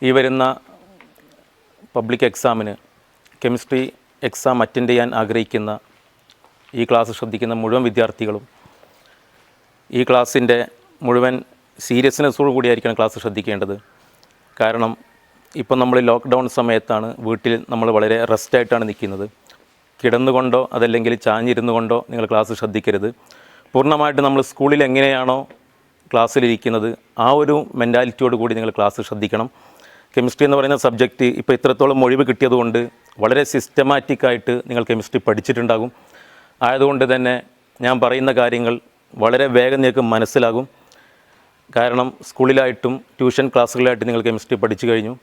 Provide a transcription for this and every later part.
ഈ വരുന്ന പബ്ലിക് എക്സാമിന് കെമിസ്ട്രി എക്സാം അറ്റൻഡ് ചെയ്യാൻ ആഗ്രഹിക്കുന്ന ഈ ക്ലാസ് ശ്രദ്ധിക്കുന്ന മുഴുവൻ വിദ്യാർത്ഥികളും ഈ ക്ലാസ്സിൻ്റെ മുഴുവൻ സീരിയസ്നെസ്സോടു കൂടിയായിരിക്കണം ക്ലാസ് ശ്രദ്ധിക്കേണ്ടത്. കാരണം ഇപ്പം നമ്മൾ ലോക്ക്ഡൗൺ സമയത്താണ്, വീട്ടിൽ നമ്മൾ വളരെ റെസ്റ്റായിട്ടാണ് നിൽക്കുന്നത്. കിടന്നുകൊണ്ടോ അതല്ലെങ്കിൽ ചാഞ്ഞിരുന്നു കൊണ്ടോ നിങ്ങൾ ക്ലാസ് ശ്രദ്ധിക്കരുത്. പൂർണ്ണമായിട്ട് നമ്മൾ സ്കൂളിൽ എങ്ങനെയാണോ ക്ലാസ്സിലിരിക്കുന്നത് ആ ഒരു മെൻറ്റാലിറ്റിയോട് കൂടി നിങ്ങൾ ക്ലാസ് ശ്രദ്ധിക്കണം. കെമിസ്ട്രി എന്ന് പറയുന്ന സബ്ജക്റ്റ് ഇപ്പോൾ ഇത്രത്തോളം ഒഴിവ് കിട്ടിയതുകൊണ്ട് വളരെ സിസ്റ്റമാറ്റിക്കായിട്ട് നിങ്ങൾ കെമിസ്ട്രി പഠിച്ചിട്ടുണ്ടാകും. ആയതുകൊണ്ട് തന്നെ ഞാൻ പറയുന്ന കാര്യങ്ങൾ വളരെ വേഗം നിങ്ങൾക്ക് മനസ്സിലാകും. കാരണം സ്കൂളിലായിട്ടും ട്യൂഷൻ ക്ലാസ്സുകളിലായിട്ടും നിങ്ങൾ കെമിസ്ട്രി പഠിച്ചു കഴിഞ്ഞു.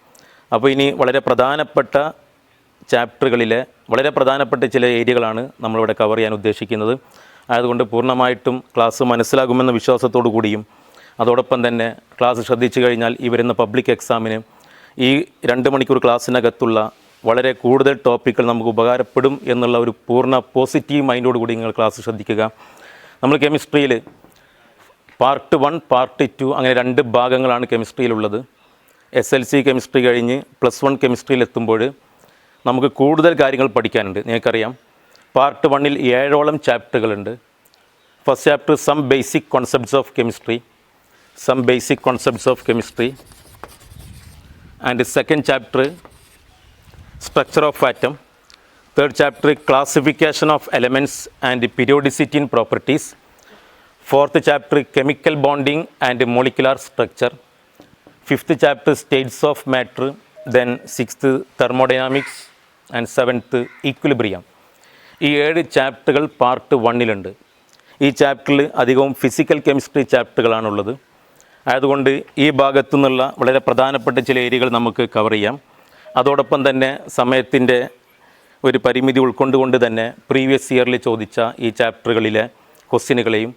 അപ്പോൾ ഇനി വളരെ പ്രധാനപ്പെട്ട ചാപ്റ്ററുകളിലെ വളരെ പ്രധാനപ്പെട്ട ചില ഏരിയകളാണ് നമ്മളിവിടെ കവർ ചെയ്യാൻ ഉദ്ദേശിക്കുന്നത്. ആയതുകൊണ്ട് പൂർണ്ണമായിട്ടും ക്ലാസ് മനസ്സിലാകുമെന്ന വിശ്വാസത്തോടു കൂടിയും അതോടൊപ്പം തന്നെ ക്ലാസ് ശ്രദ്ധിച്ചു കഴിഞ്ഞാൽ ഈ വരുന്ന പബ്ലിക് എക്സാമിന് ഈ 2 മണിക്കൂർ ക്ലാസ്സിനകത്തുള്ള വളരെ കൂടുതൽ ടോപ്പിക്കുകൾ നമുക്ക് ഉപകാരപ്പെടും എന്നുള്ള ഒരു പൂർണ്ണ പോസിറ്റീവ് മൈൻഡോട് കൂടി നിങ്ങൾ ക്ലാസ് ശ്രദ്ധിക്കുക. നമ്മൾ കെമിസ്ട്രിയിൽ പാർട്ട് 1, പാർട്ട് 2 അങ്ങനെ 2 ഭാഗങ്ങളാണ് കെമിസ്ട്രിയിലുള്ളത്. SLC കെമിസ്ട്രി കഴിഞ്ഞ് +1 കെമിസ്ട്രിയിലെത്തുമ്പോൾ നമുക്ക് കൂടുതൽ കാര്യങ്ങൾ പഠിക്കാനുണ്ട്. നിങ്ങൾക്കറിയാം, പാർട്ട് 1-ൽ 7ഓളം ചാപ്റ്ററുകളുണ്ട്. First chapter some basic concepts of chemistry, and second chapter structure of atom, third chapter classification of elements and periodicity in properties, fourth chapter chemical bonding and molecular structure, fifth chapter states of matter, then 6th thermodynamics and 7th equilibrium. ഈ 7 ചാപ്റ്ററുകൾ part 1-ലുണ്ട്. ഈ ചാപ്റ്ററിൽ അധികവും physical chemistry ചാപ്റ്ററുകളാണുള്ളത്. ആയതുകൊണ്ട് ഈ ഭാഗത്തു നിന്നുള്ള വളരെ പ്രധാനപ്പെട്ട ചില ഏരിയകൾ നമുക്ക് കവർ ചെയ്യാം. അതോടൊപ്പം തന്നെ സമയത്തിൻ്റെ ഒരു പരിമിതി ഉൾക്കൊണ്ടുകൊണ്ട് തന്നെ പ്രീവിയസ് ഇയറിൽ ചോദിച്ച ഈ ചാപ്റ്ററുകളിലെ ക്വസ്റ്റ്യനുകളെയും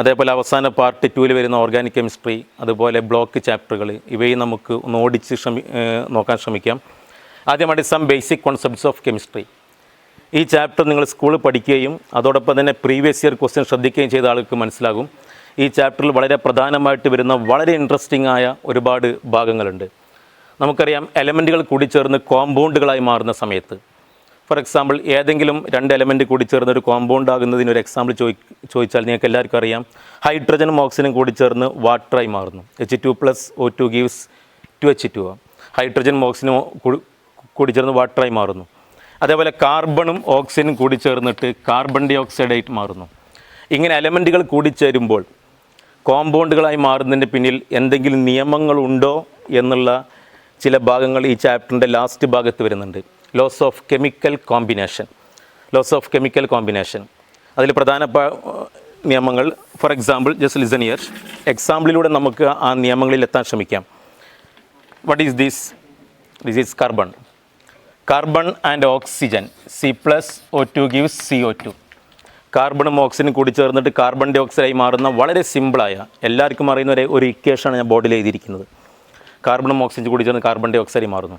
അതേപോലെ അവസാന പാർട്ട് 2-ൽ വരുന്ന ഓർഗാനിക് കെമിസ്ട്രി, അതുപോലെ ബ്ലോക്ക് ചാപ്റ്ററുകൾ, ഇവയും നമുക്ക് ഒന്ന് ഓടിച്ച് നോക്കാൻ ശ്രമിക്കാം. ആദ്യമായിട്ട് some basic concepts of chemistry. ഈ ചാപ്റ്റർ നിങ്ങൾ സ്കൂളിൽ പഠിക്കുകയും അതോടൊപ്പം തന്നെ പ്രീവിയസ് ഇയർ ക്വസ്റ്റ്യൻ ശ്രദ്ധിക്കുകയും ചെയ്ത ആൾക്ക് മനസ്സിലാകും. ഈ ചാപ്റ്ററിൽ വളരെ പ്രധാനമായിട്ട് വരുന്ന വളരെ ഇൻട്രസ്റ്റിംഗ് ആയ ഒരുപാട് ഭാഗങ്ങളുണ്ട്. നമുക്കറിയാം, എലമെൻറ്റുകൾ കൂടിച്ചേർന്ന് കോമ്പൗണ്ടുകളായി മാറുന്ന സമയത്ത്, ഫോർ എക്സാമ്പിൾ ഏതെങ്കിലും 2 എലമെൻറ്റ് കൂടിച്ചേർന്ന് ഒരു കോമ്പൗണ്ട് ആകുന്നതിന് ഒരു എക്സാമ്പിൾ ചോദിച്ചാൽ നിങ്ങൾക്ക് എല്ലാവർക്കും അറിയാം, ഹൈഡ്രജനും ഓക്സിജനും കൂടിച്ചേർന്ന് വാട്ടറായി മാറുന്നു. H2+O2 gives 2H2. ഹൈഡ്രജനും ഓക്സിജനും കൂടിച്ചേർന്ന് വാട്ടറായി മാറുന്നു. അതേപോലെ കാർബണും ഓക്സിജനും കൂടിച്ചേർന്നിട്ട് കാർബൺ ഡൈ ഓക്സൈഡായിട്ട് മാറുന്നു. ഇങ്ങനെ എലമെൻറ്റുകൾ കൂടിച്ചേരുമ്പോൾ കോമ്പൗണ്ടുകളായി മാറുന്നതിൻ്റെ പിന്നിൽ എന്തെങ്കിലും നിയമങ്ങളുണ്ടോ എന്നുള്ള ചില ഭാഗങ്ങൾ ഈ ചാപ്റ്ററിൻ്റെ ലാസ്റ്റ് ഭാഗത്ത് വരുന്നുണ്ട്. Laws of chemical combination. അതിൽ പ്രധാന നിയമങ്ങൾ, for example, just listen here. എക്സാമ്പിളിലൂടെ നമുക്ക് ആ നിയമങ്ങളിൽ എത്താൻ ശ്രമിക്കാം. What is this? This is carbon and oxygen. C+O2 gives CO2. കാർബണും ഓക്സിജനും കൂടി ചേർന്നിട്ട് കാർബൺ ഡൈ ഓക്സൈഡായി മാറുന്ന വളരെ സിമ്പിളായ, എല്ലാവർക്കും അറിയുന്ന ഒരു ഇക്വേഷനാണ് ഞാൻ ബോർഡിൽ എഴുതിയിരിക്കുന്നത്. കാർബണും ഓക്സിജൻ കൂടി ചേർന്ന് കാർബൺ ഡൈ ഓക്സൈഡായി മാറുന്നു.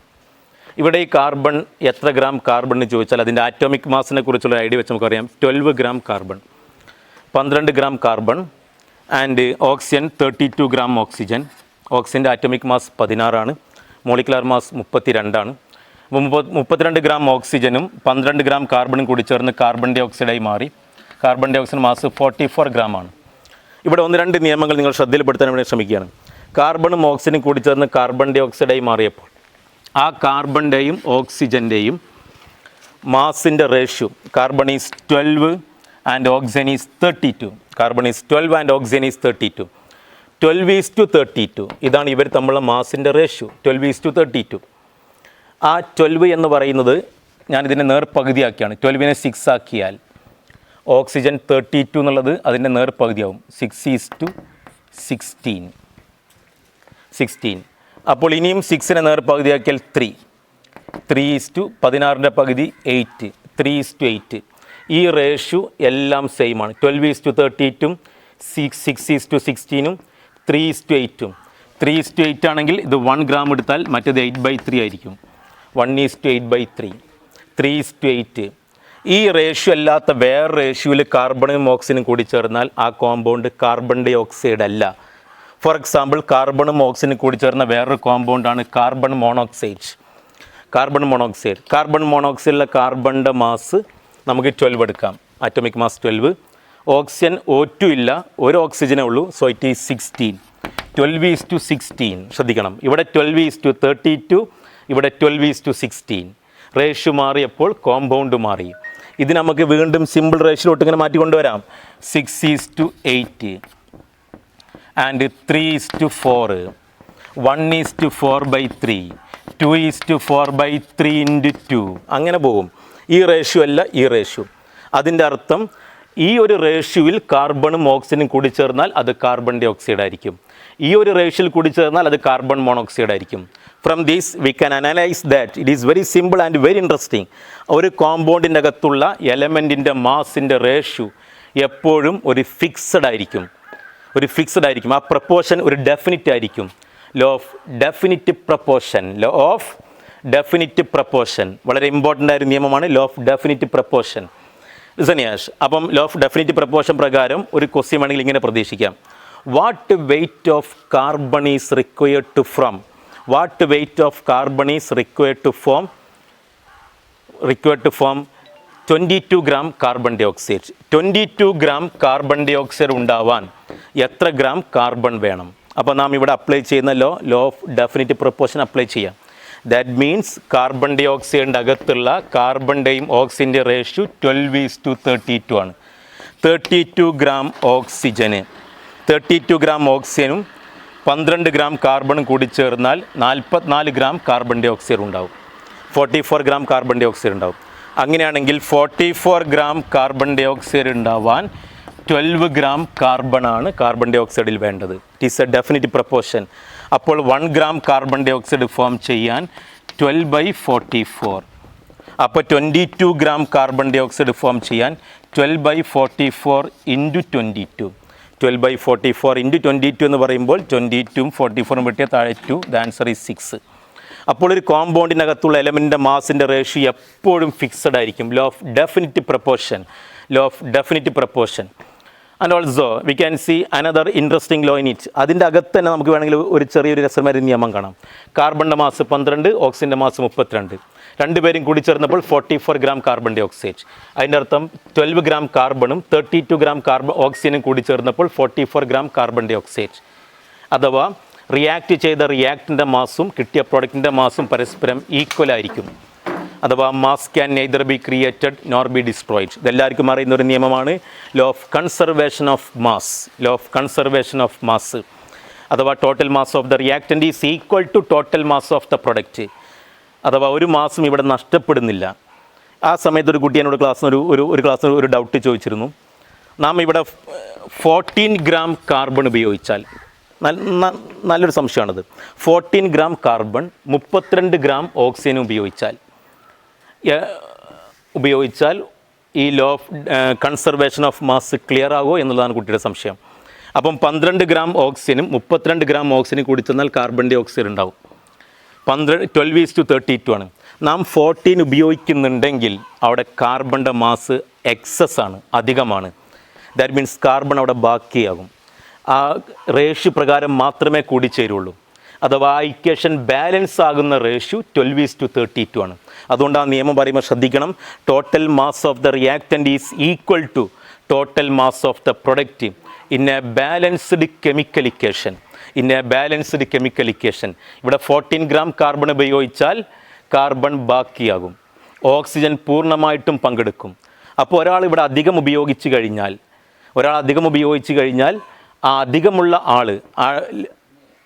ഇവിടെ ഈ കാർബൺ എത്ര ഗ്രാം കാർബൺ എന്ന് ചോദിച്ചാൽ അതിൻ്റെ ആറ്റോമിക് മാസിനെ കുറിച്ചുള്ള ഐഡിയ വെച്ച് നമുക്കറിയാം. 12 gram carbon, 12 gram carbon. And oxygen 32 gram oxygen. ഓക്സിജൻ്റെ ആറ്റോമിക് മാസ് 16 ആണ്, മോളിക്കുലാർ മാസ് 32 ആണ്. 32 ഗ്രാം ഓക്സിജനും 12 ഗ്രാം കാർബണും കൂടി ചേർന്ന് കാർബൺ ഡൈ ഓക്സൈഡായി മാറി. Carbon dioxide mass 44 gram ആണ്. ഇവിടെ 1-2 നിയമങ്ങൾ നിങ്ങൾ ശ്രദ്ധയിൽപ്പെടുത്താൻ വേണ്ടി ശ്രമിക്കുകയാണ്. കാർബണും ഓക്സിജനും കൂടി ചേർന്ന് കാർബൺ ഡൈ ഓക്സൈഡായി മാറിയപ്പോൾ ആ കാർബണിൻ്റെയും ഓക്സിജൻ്റെയും മാസിൻ്റെ ratio, carbon is 12 and oxygen is 32. Carbon is 12 and oxygen is 32. 12:32. ഇതാണ് ഇവർ തമ്മിലുള്ള മാസിൻ്റെ റേഷ്യോ, 12:32. ആ 12 എന്ന് പറയുന്നത് ഞാനിതിനെ നേർപകുതിയാക്കിയാണ്. 12നെ 6 ആക്കിയാൽ ഓക്സിജൻ 32 എന്നുള്ളത് അതിൻ്റെ നേർപകുതിയാവും. 6:16. അപ്പോൾ ഇനിയും 6നെ നേർപകുതിയാക്കിയാൽ 3:16ൻ്റെ പകുതി 8, 3:8. ഈ റേഷ്യോ എല്ലാം സെയിം ആണ്. 12:32, 6:16, 3:8. 3:8 ആണെങ്കിൽ ഇത് 1 ഗ്രാം എടുത്താൽ മറ്റേത് 8/3 ആയിരിക്കും. 1:8/3. 3:8. ഈ റേഷ്യോ അല്ലാത്ത വേറെ റേഷ്യോയിൽ കാർബണും ഓക്സിജനും കൂടി ചേർന്നാൽ ആ കോമ്പൗണ്ട് കാർബൺ ഡൈ ഓക്സൈഡ് അല്ല. ഫോർ എക്സാമ്പിൾ കാർബണും ഓക്സിജനും കൂടി ചേർന്ന വേറൊരു കോമ്പൗണ്ടാണ് കാർബൺ മോണോക്സൈഡ്. കാർബൺ മോണോക്സൈഡിലെ കാർബണിൻ്റെ മാസ് നമുക്ക് 12 എടുക്കാം, ആറ്റോമിക് മാസ് 12. ഓക്സിജൻ O2 ഇല്ല, ഒരു ഓക്സിജനേ ഉള്ളൂ, സോ ഇറ്റ് ഈസ് 16. 12:16. ശ്രദ്ധിക്കണം, ഇവിടെ 12:32, ഇവിടെ 12:16. റേഷ്യോ മാറിയപ്പോൾ കോമ്പൗണ്ട് മാറി. ഇത് നമുക്ക് വീണ്ടും സിമ്പിൾ റേഷ്യോട്ട് ഇങ്ങനെ മാറ്റിക്കൊണ്ടുവരാം. 6:8 ആൻഡ് 3:4, 1:4/3, 2:4/3 × 2, അങ്ങനെ പോകും. ഈ റേഷ്യോ അല്ല ഈ റേഷ്യോ. അതിൻ്റെ അർത്ഥം ഈ ഒരു റേഷ്യോയിൽ കാർബണും ഓക്സിജനും കൂടി ചേർന്നാൽ അത് കാർബൺ ഡൈ ഓക്സൈഡ് ആയിരിക്കും. ഈ ഒരു റേഷ്യോയിൽ കൂടി ചേർന്നാൽ അത് കാർബൺ മോണോക്സൈഡ് ആയിരിക്കും. From these we can analyse that it is very simple and very interesting. ഒരു കോമ്പൗണ്ടിൻ്റെ അകത്തുള്ള എലമെൻറ്റിൻ്റെ മാസിൻ്റെ റേഷ്യോ എപ്പോഴും ഒരു ഫിക്സഡ് ആയിരിക്കും. ആ പ്രപ്പോർഷൻ ഒരു ഡെഫിനിറ്റ് ആയിരിക്കും. ലോ ഓഫ് ഡെഫിനിറ്റ് പ്രപ്പോർഷൻ വളരെ ഇമ്പോർട്ടൻ്റ് ആയ നിയമമാണ് ലോ ഓഫ് ഡെഫിനിറ്റ് പ്രപ്പോർഷൻ. സനിയാഷ്, അപ്പം ലോ ഓഫ് ഡെഫിനിറ്റ് പ്രപ്പോർഷൻ പ്രകാരം ഒരു ക്വസ്റ്റ്യൻ വേണമെങ്കിൽ ഇങ്ങനെ പ്രതീക്ഷിക്കാം. What weight of carbon is required to form 22 gram carbon dioxide. 22 gram carbon dioxide ഉണ്ടാവാൻ എത്ര ഗ്രാം കാർബൺ വേണം? അപ്പോൾ നാം ഇവിടെ അപ്ലൈ ചെയ്യുന്ന law of definite proportion apply ചെയ്യാം. ദാറ്റ് മീൻസ് കാർബൺ ഡൈ ഓക്സൈഡിൻ്റെ അകത്തുള്ള കാർബണിൻ്റെയും ഓക്സിജൻ്റെ റേഷ്യോ 12:32 ആണ്. 32 gram ഓക്സിജന് 32 gram ഓക്സിജനും 12 gram കാർബണും കൂടി ചേർന്നാൽ 44 gram കാർബൺ ഡൈ ഓക്സൈഡ് ഉണ്ടാവും. 44 gram കാർബൺ ഡൈ ഓക്സൈഡ് ഉണ്ടാവും. അങ്ങനെയാണെങ്കിൽ 44 gram കാർബൺ ഡൈ ഓക്സൈഡ് ഉണ്ടാവാൻ 12 gram കാർബണാണ് കാർബൺ ഡൈ ഓക്സൈഡിൽ വേണ്ടത്. It is a definite proportion. അപ്പോൾ 1 gram carbon dioxide form ചെയ്യാൻ 12/44. അപ്പോൾ 22 gram carbon dioxide form ചെയ്യാൻ 12/44 × 22. 12/44 × 22 എന്ന് പറയുമ്പോൾ 22ഉം 44ഉം വെട്ടിയാൽ താഴെ 2. The answer is 6. അപ്പോൾ ഒരു കോമ്പൗണ്ടിനകത്തുള്ള എലമെൻറ്റിൻ്റെ മാസിൻ്റെ റേഷ്യോ എപ്പോഴും ഫിക്സഡ് ആയിരിക്കും. Law of definite proportion. And also we can see another interesting law in it. അതിൻ്റെ അകത്ത് തന്നെ നമുക്ക് വേണമെങ്കിൽ ഒരു ചെറിയൊരു രസകരമായ നിയമം കാണാം. കാർബണിൻ്റെ മാസ് 12, ഓക്സിജൻ്റെ മാസ് 32. രണ്ടുപേരും കൂടി ചേർന്നപ്പോൾ 44 gram കാർബൺ ഡൈ ഓക്സൈഡ്. അതിൻ്റെ അർത്ഥം 12 gram കാർബണും 32 gram ഓക്സിജനും കൂടി ചേർന്നപ്പോൾ 44 gram കാർബൺ ഡൈ ഓക്സൈഡ്. അഥവാ റിയാക്ട് ചെയ്ത റിയാക്റ്റിൻ്റെ മാസും കിട്ടിയ പ്രോഡക്റ്റിൻ്റെ മാസും പരസ്പരം ഈക്വൽ ആയിരിക്കും. അഥവാ mass can neither be created nor be destroyed. ഇതെല്ലാവർക്കും അറിയുന്ന ഒരു നിയമമാണ് law of conservation of mass. അഥവാ total mass of the reactant is equal to total mass of the product. അഥവാ ഒരു മാസും ഇവിടെ നഷ്ടപ്പെടുന്നില്ല. ആ സമയത്ത് ഒരു കുട്ടി എന്നോട് ക്ലാസ്സിന് ഒരു ഡൗട്ട് ചോദിച്ചിരുന്നു. നാം ഇവിടെ 14 gram കാർബൺ ഉപയോഗിച്ചാൽ, നല്ലൊരു സംശയമാണത്, 14 gram കാർബൺ 32 gram ഓക്സിജൻ ഉപയോഗിച്ചാൽ ഈ law of conservation of mass clear ആകുമോ എന്നുള്ളതാണ് കുട്ടിയുടെ സംശയം. അപ്പം 12 gram ഓക്സിജനും 32 gram ഓക്സിജനും കൂടി ചെന്നാൽ കാർബൺ ഡൈ ഓക്സൈഡ് ഉണ്ടാവും. 12:32 ആണ്. നാം 14 ഉപയോഗിക്കുന്നുണ്ടെങ്കിൽ അവിടെ കാർബണിൻ്റെ മാസ് എക്സസ് ആണ്, അധികമാണ്. ദാറ്റ് മീൻസ് കാർബൺ അവിടെ ബാക്കിയാകും. ആ റേഷ്യോ പ്രകാരം മാത്രമേ കൂടിച്ചേരുള്ളൂ. അഥവാ ആ ഇക്വേഷൻ ബാലൻസ് ആകുന്ന റേഷ്യോ 12:32 ആണ്. അതുകൊണ്ട് ആ നിയമം പറയുമ്പോൾ ശ്രദ്ധിക്കണം. Total mass of the reactant is equal to total mass of the product in a balanced chemical equation. ഇവിടെ 14 gram കാർബൺ ഉപയോഗിച്ചാൽ കാർബൺ ബാക്കിയാകും, ഓക്സിജൻ പൂർണ്ണമായിട്ടും പങ്കെടുക്കും. അപ്പോൾ ഒരാൾ അധികം ഉപയോഗിച്ച് കഴിഞ്ഞാൽ ആ അധികമുള്ള ആൾ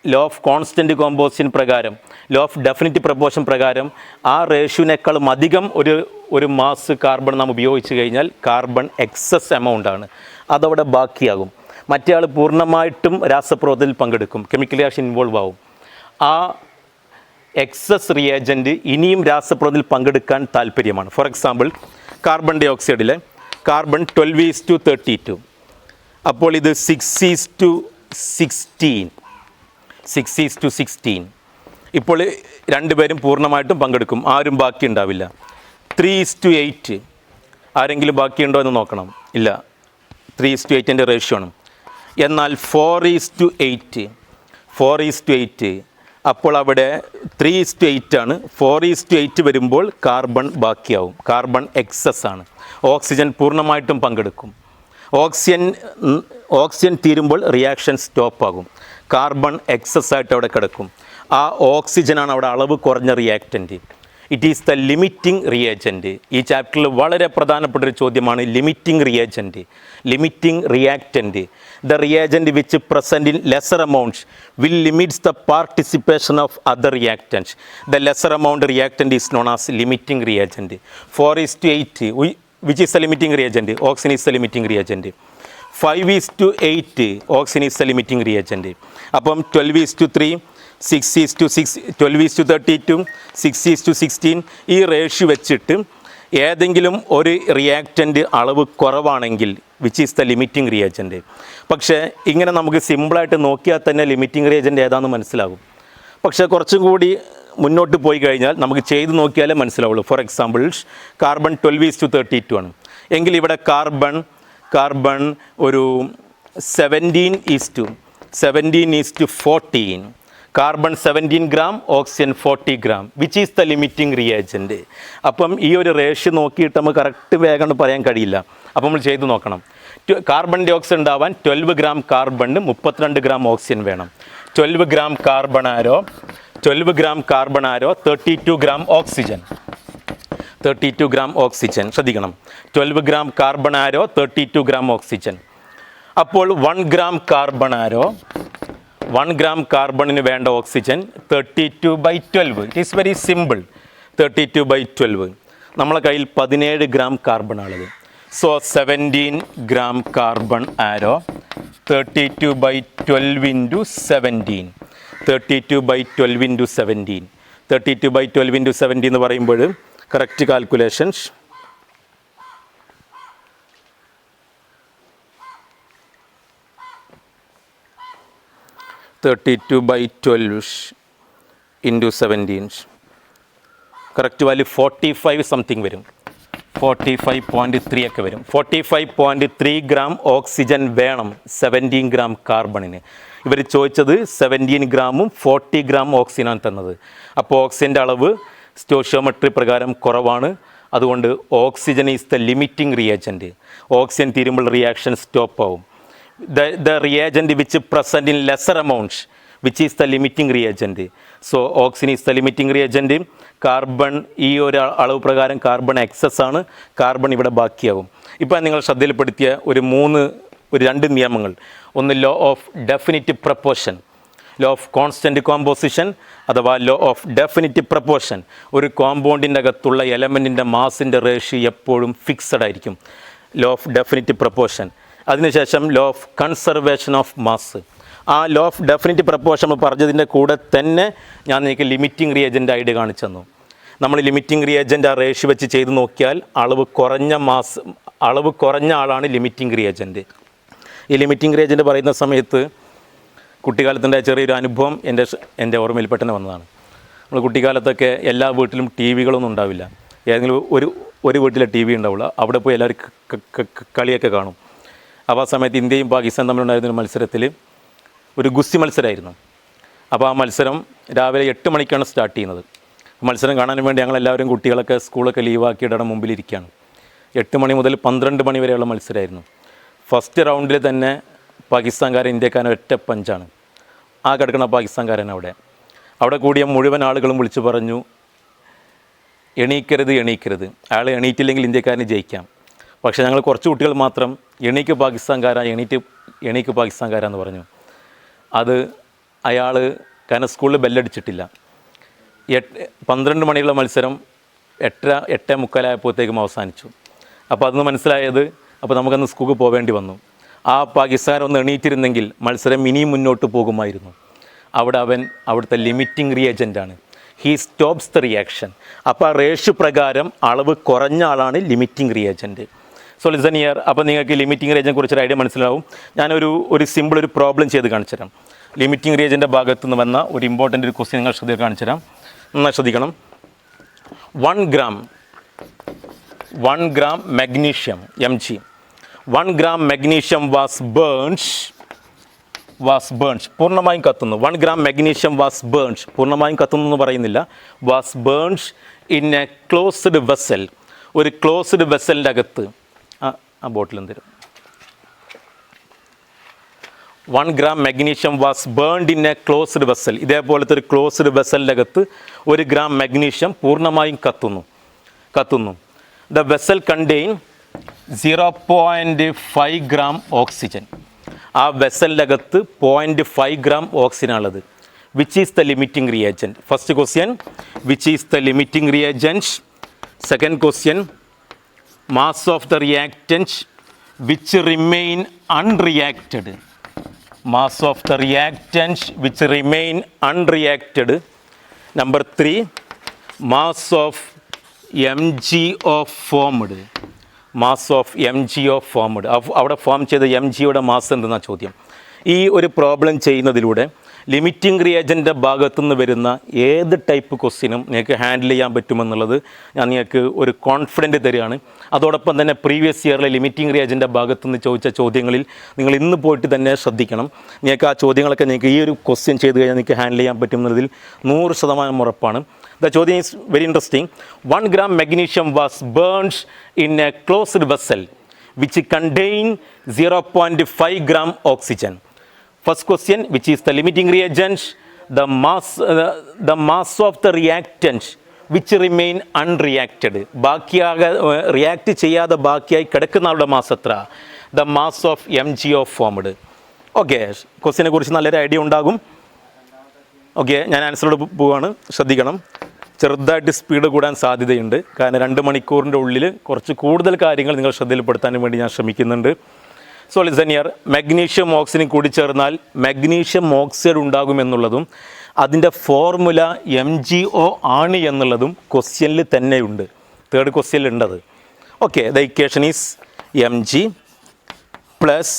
ലോ ഓഫ് കോൺസ്റ്റൻറ്റ് കോമ്പോസിഷൻ പ്രകാരം, ലോ ഓഫ് ഡെഫിനിറ്റ് പ്രപ്പോർഷൻ പ്രകാരം ആ റേഷ്യോനേക്കാളും അധികം ഒരു മാസ് കാർബൺ നാം ഉപയോഗിച്ച് കഴിഞ്ഞാൽ കാർബൺ എക്സസ് എമൗണ്ടാണ്, അതവിടെ ബാക്കിയാകും. മറ്റേ ആൾ പൂർണ്ണമായിട്ടും രാസപ്രവർത്തനത്തിൽ പങ്കെടുക്കും, കെമിക്കൽ റിയാക്ഷൻ ഇൻവോൾവ് ആവും. ആ എക്സസ് റിയേജൻറ്റ് ഇനിയും രാസപ്രവർത്തനത്തിൽ പങ്കെടുക്കാൻ താല്പര്യമാണ്. ഫോർ എക്സാമ്പിൾ കാർബൺ ഡൈ ഓക്സൈഡിലെ കാർബൺ 12:32. അപ്പോൾ ഇത് 6:16. ഇപ്പോൾ രണ്ടുപേരും പൂർണ്ണമായിട്ടും പങ്കെടുക്കും, ആരും ബാക്കി ഉണ്ടാവില്ല. 3:8. ആരെങ്കിലും ബാക്കിയുണ്ടോ എന്ന് നോക്കണം. ഇല്ല, 3:8 റേഷ്യോ ആണ്. എന്നാൽ 4:8 4:8. അപ്പോൾ അവിടെ 3:8 ആണ്. 4:8 വരുമ്പോൾ കാർബൺ ബാക്കിയാവും. കാർബൺ എക്സസ് ആണ്. ഓക്സിജൻ പൂർണ്ണമായിട്ടും പങ്കെടുക്കും. ഓക്സിജൻ തീരുമ്പോൾ റിയാക്ഷൻ സ്റ്റോപ്പ് ആകും. കാർബൺ എക്സസ് ആയിട്ട് അവിടെ കിടക്കും. ആ ഓക്സിജനാണ് അവിടെ അളവ് കുറഞ്ഞ reactant. It is the limiting reagent. ഈ ചാപ്റ്ററിൽ വളരെ പ്രധാനപ്പെട്ടൊരു ചോദ്യമാണ് limiting reagent, limiting reactant. The reagent which present in lesser amounts will limits the participation of other reactants. The lesser amount reactant is known as limiting reagent. 4:8 which is the limiting reagent? Oxygen is the limiting reagent. 5:8 oxygen is the limiting reagent. അപ്പം 12:3, 6:6, 12:32, 6:16 ഈ ratio വെച്ചിട്ട് ഏതെങ്കിലും ഒരു reactant അളവ് കുറവാണെങ്കിൽ which is the limiting reagent. പക്ഷേ ഇങ്ങനെ നമുക്ക് സിമ്പിളായിട്ട് നോക്കിയാൽ തന്നെ ലിമിറ്റിംഗ് റിയേജൻറ്റ് ഏതാണെന്ന് മനസ്സിലാകും. പക്ഷേ കുറച്ചും കൂടി മുന്നോട്ട് പോയി കഴിഞ്ഞാൽ നമുക്ക് ചെയ്ത് നോക്കിയാലേ മനസ്സിലാവുള്ളൂ. ഫോർ എക്സാമ്പിൾ കാർബൺ 12:32 ആണ് എങ്കിൽ ഇവിടെ കാർബൺ ഒരു 17:14. Carbon 17 gram, oxygen 40 gram. Which is the limiting reagent? അപ്പം ഈ ഒരു റേഷ്യോ നോക്കിയിട്ട് നമുക്ക് കറക്റ്റ് വേഗം പറയാൻ കഴിയില്ല. അപ്പം നമ്മൾ ചെയ്ത് നോക്കണം. കാർബൺ ഡൈ ഓക്സൈഡ് ഉണ്ടാവാൻ 12 ഗ്രാം കാർബണിന് 32 ഗ്രാം ഓക്സിജൻ വേണം. 12 ഗ്രാം കാർബൺ ആരോ 32 ഗ്രാം ഓക്സിജൻ. 32 ഗ്രാം ഓക്സിജൻ ശ്രദ്ധിക്കണം. 12 ഗ്രാം കാർബൺ ആരോ 32 ഗ്രാം ഓക്സിജൻ. അപ്പോൾ 1 ഗ്രാം കാർബൺ ആരോ 1 ഗ്രാം കാർബണിന് വേണ്ട oxygen 32/12. It is very simple. 32/12. നമ്മളെ കയ്യിൽ 17 ഗ്രാം കാർബൺ ആണുള്ളത്. സോ 17 ഗ്രാം കാർബൺ ആരോ 32/12 ഇൻറ്റു 17. 32/12 ഇൻറ്റു 17. 32/12 ഇൻറ്റു 17 എന്ന് പറയുമ്പോൾ correct calculations 32/12 into 17 correct value 45 something വരും. 45.3 ഒക്കെ വരും. 45.3 ഗ്രാം ഓക്സിജൻ വേണം 17 ഗ്രാം കാർബണിന്. ഇവർ ചോദിച്ചത് 17 ഗ്രാമും 40 ഗ്രാം ഓക്സിജനാണ് തന്നത്. അപ്പോൾ ഓക്സിജൻ്റെ അളവ് സ്റ്റോഷിയോമെട്രി പ്രകാരം കുറവാണ്. അതുകൊണ്ട് oxygen is the limiting reagent. Oxygen തീരുമ്പോൾ റിയാക്ഷൻ സ്റ്റോപ്പ് ആവും. the reagent which present in lesser amounts, which is the limiting reagent. So oxygen is the limiting reagent. Carbon ഈ ഒരു അളവ് പ്രകാരം കാർബൺ എക്സസ് ആണ്. കാർബൺ ഇവിടെ ബാക്കിയാവും. ഇപ്പോൾ നിങ്ങൾ ശ്രദ്ധയിൽപ്പെടുത്തിയ ഒരു രണ്ട് നിയമങ്ങൾ. ഒന്ന് law of definite proportion, law of constant composition അഥവാ ലോ ഓഫ് ഡെഫിനിറ്റ് പ്രപ്പോർഷൻ. ഒരു കോമ്പൗണ്ടിൻ്റെ അകത്തുള്ള എലമെൻറ്റിൻ്റെ മാസിൻ്റെ റേഷ്യോ എപ്പോഴും ഫിക്സഡ് ആയിരിക്കും. Law of definite proportion. അതിനുശേഷം law of conservation of mass. ആ ലോ ഓഫ് ഡെഫിനിറ്റ് പ്രപ്പോർഷൻ പറഞ്ഞതിൻ്റെ കൂടെ തന്നെ ഞാൻ നിങ്ങൾക്ക് ലിമിറ്റിംഗ് റിയേജൻ്റ് ഐഡിയ കാണിച്ചു തന്നു. നമ്മൾ ലിമിറ്റിംഗ് റിയേജൻ്റ് ആ റേഷ്യോ വെച്ച് ചെയ്ത് നോക്കിയാൽ അളവ് കുറഞ്ഞ ആളാണ് ലിമിറ്റിംഗ് റിയേജൻ്റ്. ഈ ലിമിറ്റിംഗ് റിയേജൻ്റ് പറയുന്ന സമയത്ത് കുട്ടിക്കാലത്തിൻ്റെ ചെറിയൊരു അനുഭവം എൻ്റെ ഓർമ്മയിൽ പെട്ടെന്ന് വന്നതാണ്. നമ്മൾ കുട്ടിക്കാലത്തൊക്കെ എല്ലാ വീട്ടിലും ടി വികളൊന്നും ഉണ്ടാവില്ല. ഏതെങ്കിലും ഒരു വീട്ടിലെ ടി വി ഉണ്ടാവുള്ളൂ. അവിടെ പോയി എല്ലാവരും കളിയൊക്കെ കാണും. അപ്പോൾ ആ സമയത്ത് ഇന്ത്യയും പാകിസ്ഥാനും തമ്മിലുണ്ടായിരുന്നൊരു മത്സരത്തിൽ ഒരു ഗുസ്തി മത്സരമായിരുന്നു. അപ്പോൾ ആ മത്സരം രാവിലെ 8 മണിക്കാണ് സ്റ്റാർട്ട് ചെയ്യുന്നത്. മത്സരം കാണാൻ വേണ്ടി ഞങ്ങളെല്ലാവരും കുട്ടികളൊക്കെ സ്കൂളൊക്കെ ലീവാക്കിയിടണം മുമ്പിലിരിക്കുകയാണ്. 8 മണി മുതൽ 12 മണി വരെയുള്ള മത്സരമായിരുന്നു. ഫസ്റ്റ് റൗണ്ടിൽ തന്നെ പാകിസ്ഥാൻകാരൻ ഇന്ത്യക്കാരൻ ഒറ്റ പഞ്ചാണ്. ആ കിടക്കുന്ന പാകിസ്ഥാൻകാരൻ അവിടെ കൂടിയ മുഴുവൻ ആളുകളും വിളിച്ചു പറഞ്ഞു, എണീക്കരുത്. അയാൾ എണീറ്റില്ലെങ്കിൽ ഇന്ത്യക്കാരന് ജയിക്കാം. പക്ഷേ ഞങ്ങൾ കുറച്ച് കുട്ടികൾ മാത്രം എണീക്ക് പാകിസ്ഥാൻകാരാന്ന് പറഞ്ഞു. അത് അയാൾ കാരണം സ്കൂളിൽ ബെല്ലടിച്ചിട്ടില്ല. 12 മണിയുള്ള മത്സരം 8:45 അവസാനിച്ചു. അപ്പോൾ അതൊന്ന് മനസ്സിലായത്, അപ്പോൾ നമുക്കന്ന് സ്കൂളിൽ പോവേണ്ടി വന്നു. ആ പാകിസ്ഥാൻ ഒന്ന് എണീറ്റിരുന്നെങ്കിൽ മത്സരം ഇനിയും മുന്നോട്ട് പോകുമായിരുന്നു. അവിടുത്തെ ലിമിറ്റിംഗ് റിയേജൻ്റാണ്. He stops the reaction. അപ്പോൾ ആ റേഷ്യോ പ്രകാരം അളവ് കുറഞ്ഞ ആളാണ് limiting reagent. So listen here. അപ്പോൾ നിങ്ങൾക്ക് ലിമിറ്റിംഗ് റിയേജനെ കുറിച്ചൊരു ഐഡിയ മനസ്സിലാവും. ഞാനൊരു സിമ്പിൾ ഒരു പ്രോബ്ലം ചെയ്ത് കാണിച്ചു തരാം. ലിമിറ്റിംഗ് റിയേജൻ്റെ ഭാഗത്ത് നിന്ന് വന്ന ഒരു ഇമ്പോർട്ടൻ്റ് ഒരു ക്വസ്റ്റ്യൻ നിങ്ങൾ കാണിച്ചു തരാം. നന്നായി ശ്രദ്ധിക്കണം. 1 gram magnesium Mg. 1 gram magnesium was burnt was burned, പൂർണ്ണമായും കത്തുന്നു. 1 gram magnesium വാസ് ബേൺഡ്, പൂർണ്ണമായും കത്തുന്നു എന്ന് പറയുന്നില്ല. Was burned in a closed vessel, ഒരു ക്ലോസ്ഡ് വെസലിൻ്റെ അകത്ത്. ആ ബോട്ടിൽ എന്തിരും 1 gram magnesium was burned in a closed vessel. ഇതേപോലത്തെ ഒരു ക്ലോസ്ഡ് വെസലിൻ്റെ അകത്ത് 1 gram magnesium പൂർണ്ണമായും കത്തുന്നു. The vessel contain 0.5 gram oxygen. ആ വെസലിൻ്റെ അകത്ത് 0.5 gram ഓക്സിജനാണുള്ളത്. Which is the limiting reagent? First question, which is the limiting reagent? Second question, mass of the reactant which remain unreacted. Mass of the reactant which remain unreacted. Number 3, mass of MgO formed. Mass of MgO formed. അവിടെ form ചെയ്ത MgOയുടെ mass എന്തെന്നാണ് ചോദ്യം. ഈ ഒരു problem ചെയ്യുന്നതിലൂടെ limiting റിയേജൻ്റെ ഭാഗത്തുനിന്ന് വരുന്ന ഏത് ടൈപ്പ് ക്വസ്റ്റ്യനും നിങ്ങൾക്ക് ഹാൻഡിൽ ചെയ്യാൻ പറ്റുമെന്നുള്ളത് ഞാൻ നിങ്ങൾക്ക് ഒരു കോൺഫിഡൻറ്റ് തരികയാണ്. അതോടൊപ്പം തന്നെ പ്രീവിയസ് ഇയറിലെ ലിമിറ്റിംഗ് റിയേജൻ്റെ ഭാഗത്തുനിന്ന് ചോദിച്ച ചോദ്യങ്ങളിൽ നിങ്ങൾ ഇന്ന് പോയിട്ട് തന്നെ ശ്രദ്ധിക്കണം. നിങ്ങൾക്ക് ആ ചോദ്യങ്ങളൊക്കെ നിങ്ങൾക്ക് ഈ ഒരു ക്വസ്റ്റ്യൻ ചെയ്ത് കഴിഞ്ഞാൽ നിങ്ങൾക്ക് ഹാൻഡിൽ ചെയ്യാൻ പറ്റുമെന്നതിൽ 100% ഉറപ്പാണ്. The ചോദ്യം is very interesting. 1 gram magnesium was burned in a closed vessel which contain 0.5 gram oxygen. First question, which is the limiting reagent? The mass of the reactant which remain unreacted. ബാക്കിയാകെ react ചെയ്യാതെ ബാക്കിയായി കിടക്കുന്ന ആളുടെ mass എത്ര? The mass of MgO formed. Okay, ക്വസ്റ്റിനെ കുറിച്ച് നല്ലൊരു idea ഉണ്ടാകും. ഓക്കെ, ഞാൻ ആൻസറോട് പോവുകയാണ്, ശ്രദ്ധിക്കണം. ചെറുതായിട്ട് സ്പീഡ് കൂടാൻ സാധ്യതയുണ്ട്. കാരണം 2 മണിക്കൂറിൻ്റെ ഉള്ളിൽ കുറച്ച് കൂടുതൽ കാര്യങ്ങൾ നിങ്ങൾ ശ്രദ്ധയിൽപ്പെടുത്താൻ വേണ്ടി ഞാൻ ശ്രമിക്കുന്നുണ്ട്. So listen here. Magnesium oxygen കൂടി ചേർന്നാൽ മാഗ്നീഷ്യം ഓക്സൈഡ് ഉണ്ടാകുമെന്നുള്ളതും അതിൻ്റെ ഫോർമുല MgO ആണ് എന്നുള്ളതും ക്വസ്റ്റ്യനിൽ തന്നെയുണ്ട്. തേർഡ് ക്വസ്റ്റ്യനിലുണ്ടത്. Okay, the equation is Mg plus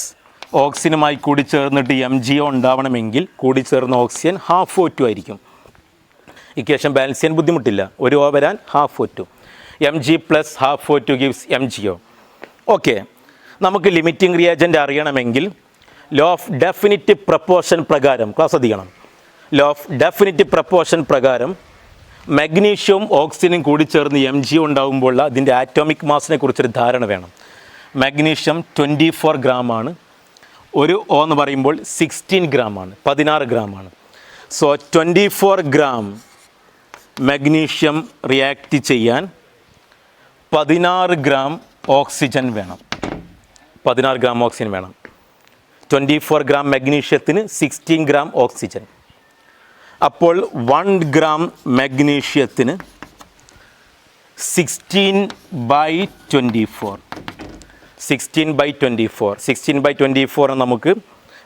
ഓക്സിജനുമായി കൂടി ചേർന്നിട്ട് MgO ഉണ്ടാവണമെങ്കിൽ കൂടി ചേർന്ന ഓക്സിജൻ ½ ആയിരിക്കും. ഇക്വേഷൻ ബാലൻസ് ചെയ്യാൻ ബുദ്ധിമുട്ടില്ല. 1 വരാൻ ½ Mg plus ½ gives MgO. Okay, നമുക്ക് ലിമിറ്റിംഗ് റിയേജൻ്റ് അറിയണമെങ്കിൽ ലോ ഓഫ് ഡെഫിനിറ്റ് പ്രപ്പോർഷൻ പ്രകാരം, ക്ലാസ് ശ്രദ്ധിക്കണം, ലോ ഓഫ് ഡെഫിനിറ്റ് പ്രപ്പോർഷൻ പ്രകാരം മാഗ്നീഷ്യവും ഓക്സിജനും കൂടി ചേർന്ന് MgO ഉണ്ടാകുമ്പോൾ അതിൻ്റെ ആറ്റോമിക് മാസിനെ കുറിച്ചൊരു ധാരണ വേണം. മാഗ്നീഷ്യം 24 gram ആണ്. ഒരു O എന്ന് പറയുമ്പോൾ 16 gram ആണ്, 16 gram ആണ്. സോ 24 gram മാഗ്നീഷ്യം റിയാക്ട് ചെയ്യാൻ 16 gram ഓക്സിജൻ വേണം. 16 gram ഓക്സിജൻ വേണം. 24 gram മാഗ്നീഷ്യത്തിന് 16 gram ഓക്സിജൻ. അപ്പോൾ 1 gram മാഗ്നീഷ്യത്തിന് 16/24. 16/24 നമുക്ക്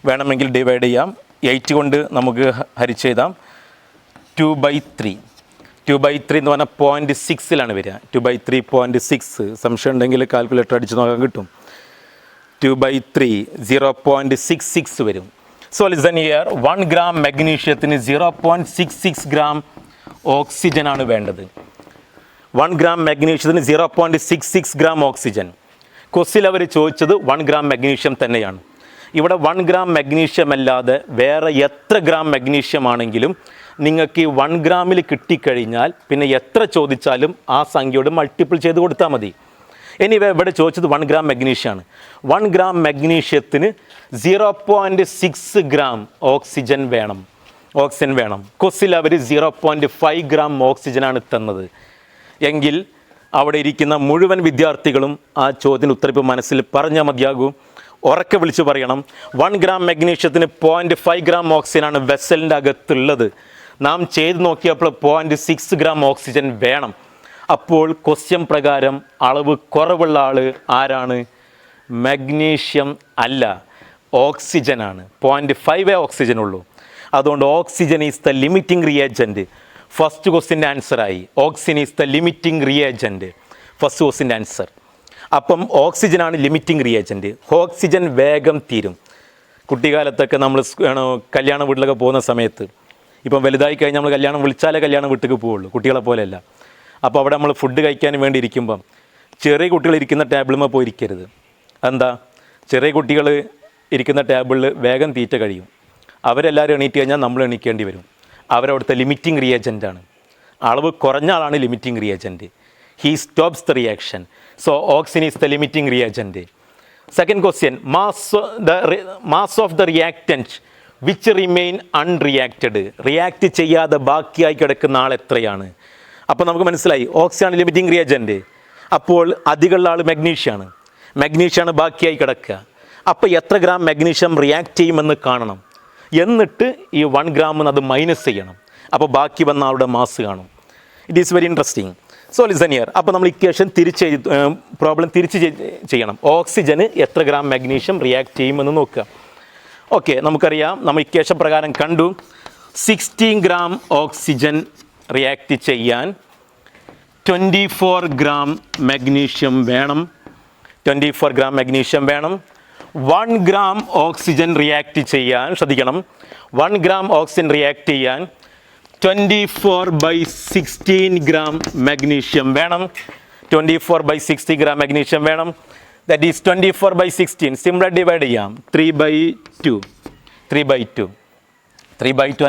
വേണമെങ്കിൽ ഡിവൈഡ് ചെയ്യാം. 8 കൊണ്ട് നമുക്ക് ഹരിച്ചെഴുതാം. 2/3. 2/3 എന്ന് പറഞ്ഞാൽ 0.6 വരിക. 2/3 0.6. സംശയം ഉണ്ടെങ്കിൽ കാൽക്കുലേറ്റർ അടിച്ച് നോക്കാൻ കിട്ടും. 2/3 0.66 വരും. So listen here. 1 gram മാഗ്നീഷ്യത്തിന് 0.66 gram ഓക്സിജനാണ് വേണ്ടത്. 1 gram മാഗ്നീഷ്യത്തിന് 0.66 gram ഓക്സിജൻ. ക്വസ്റ്റിൽ അവർ ചോദിച്ചത് 1 gram മാഗ്നീഷ്യം തന്നെയാണ്. ഇവിടെ 1 gram മാഗ്നീഷ്യം അല്ലാതെ വേറെ എത്ര ഗ്രാം മാഗ്നീഷ്യം ആണെങ്കിലും നിങ്ങൾക്ക് ഈ 1 ഗ്രാമിൽ കിട്ടിക്കഴിഞ്ഞാൽ പിന്നെ എത്ര ചോദിച്ചാലും ആ സംഖ്യയോട് മൾട്ടിപ്പിൾ ചെയ്ത് കൊടുത്താൽ മതി. ഇനി ഇവിടെ ചോദിച്ചത് 1 gram മാഗ്നീഷ്യമാണ്. 1 gram മാഗ്നീഷ്യത്തിന് 0.6 gram ഓക്സിജൻ വേണം. ക്വസ്റ്റിൽ അവർ 0.5 gram ഓക്സിജനാണ് തന്നത്. എങ്കിൽ അവിടെ ഇരിക്കുന്ന മുഴുവൻ വിദ്യാർത്ഥികളും ആ ചോദ്യത്തിന് ഉത്തരം മനസ്സിൽ പറഞ്ഞാൽ മതിയാകൂ. ഉറക്കെ വിളിച്ച് പറയണം. 1 gram മാഗ്നീഷ്യത്തിന് 0.5 gram ഓക്സിജനാണ് വെസലിൻ്റെ അകത്തുള്ളത്. നാം ചെയ്ത് നോക്കിയപ്പോൾ 0.6 gram ഓക്സിജൻ വേണം. അപ്പോൾ ക്വസ്റ്റ്യൻ പ്രകാരം അളവ് കുറവുള്ള ആൾ ആരാണ്? മാഗ്നീഷ്യം അല്ല, ഓക്സിജനാണ്. 0.5 ഓക്സിജൻ ഉള്ളൂ. അതുകൊണ്ട് oxygen is the limiting reagent. First ക്വസ്റ്റിൻ്റെ ആൻസറായി. Oxygen is the limiting reagent. First ക്വസ്റ്റിൻ്റെ ആൻസർ. അപ്പം ഓക്സിജനാണ് ലിമിറ്റിംഗ് റിയേജൻറ്റ്. ഓക്സിജൻ വേഗം തീരും. കുട്ടിക്കാലത്തൊക്കെ നമ്മൾ കല്യാണ വീട്ടിലൊക്കെ പോകുന്ന സമയത്ത്, ഇപ്പം വലുതായി കഴിഞ്ഞാൽ നമ്മൾ കല്യാണം വിളിച്ചാലേ കല്യാണ വീട്ടിലേക്ക് പോവുള്ളൂ, കുട്ടികളെ പോലെയല്ല. അപ്പോൾ അവിടെ നമ്മൾ ഫുഡ് കഴിക്കാൻ വേണ്ടി ഇരിക്കുമ്പം ചെറിയ കുട്ടികൾ ഇരിക്കുന്ന ടേബിളുമ്മ പോയി ഇരിക്കരുത്. എന്താ? ചെറിയ കുട്ടികൾ ഇരിക്കുന്ന ടേബിളിൽ വേഗം തീറ്റ കഴിയും. അവരെല്ലാവരും എണീറ്റ് കഴിഞ്ഞാൽ നമ്മൾ എണീക്കേണ്ടി വരും. അവരവിടുത്തെ ലിമിറ്റിംഗ് റിയേജൻ്റാണ്. അളവ് കുറഞ്ഞ ആളാണ് limiting reagent. He stops the reaction. So oxygen is the limiting reagent. Second question, mass of the reactant which remain unreacted. React ചെയ്യാതെ ബാക്കിയായി കിടക്കുന്ന ആൾ എത്രയാണ്? അപ്പോൾ നമുക്ക് മനസ്സിലായി ഓക്സിജനാണ് ലിമിറ്റിംഗ് റിയേജൻറ്റ്. അപ്പോൾ അധികമുള്ള ആൾ മഗ്നീഷ്യമാണ്. മഗ്നീഷ്യമാണ് ബാക്കിയായി കിടക്കുക. അപ്പോൾ എത്ര ഗ്രാം മഗ്നീഷ്യം റിയാക്ട് ചെയ്യുമെന്ന് കാണണം. എന്നിട്ട് ഈ 1 ഗ്രാമിന് അത് മൈനസ് ചെയ്യണം. അപ്പോൾ ബാക്കി വന്ന ആളുടെ മാസ് കാണും. It is very interesting. So listen here. അപ്പോൾ നമ്മൾ ഇക്വേഷൻ പ്രോബ്ലം തിരിച്ച് ചെയ്യണം. ഓക്സിജന് എത്ര ഗ്രാം മഗ്നീഷ്യം റിയാക്ട് ചെയ്യുമെന്ന് നോക്കുക. ഓക്കെ, നമുക്കറിയാം, നമ്മൾ ഇക്വേഷൻ പ്രകാരം കണ്ടു 16 ഗ്രാം ഓക്സിജൻ റിയാക്ട് ചെയ്യാൻ 24 ഗ്രാം മഗ്നീഷ്യം വേണം. 24 ഗ്രാം മഗ്നീഷ്യം വേണം. 1 ഗ്രാം ഓക്സിജൻ റിയാക്ട് ചെയ്യാൻ, ശ്രദ്ധിക്കണം, 1 ഗ്രാം ഓക്സിജൻ റിയാക്ട് ചെയ്യാൻ 24/16 ഗ്രാം മഗ്നീഷ്യം വേണം. 24/60 ഗ്രാം മഗ്നീഷ്യം വേണം. That is 24/16. സിമ്പിൾ ഡിവൈഡ് ചെയ്യാം. 3/2. 3/2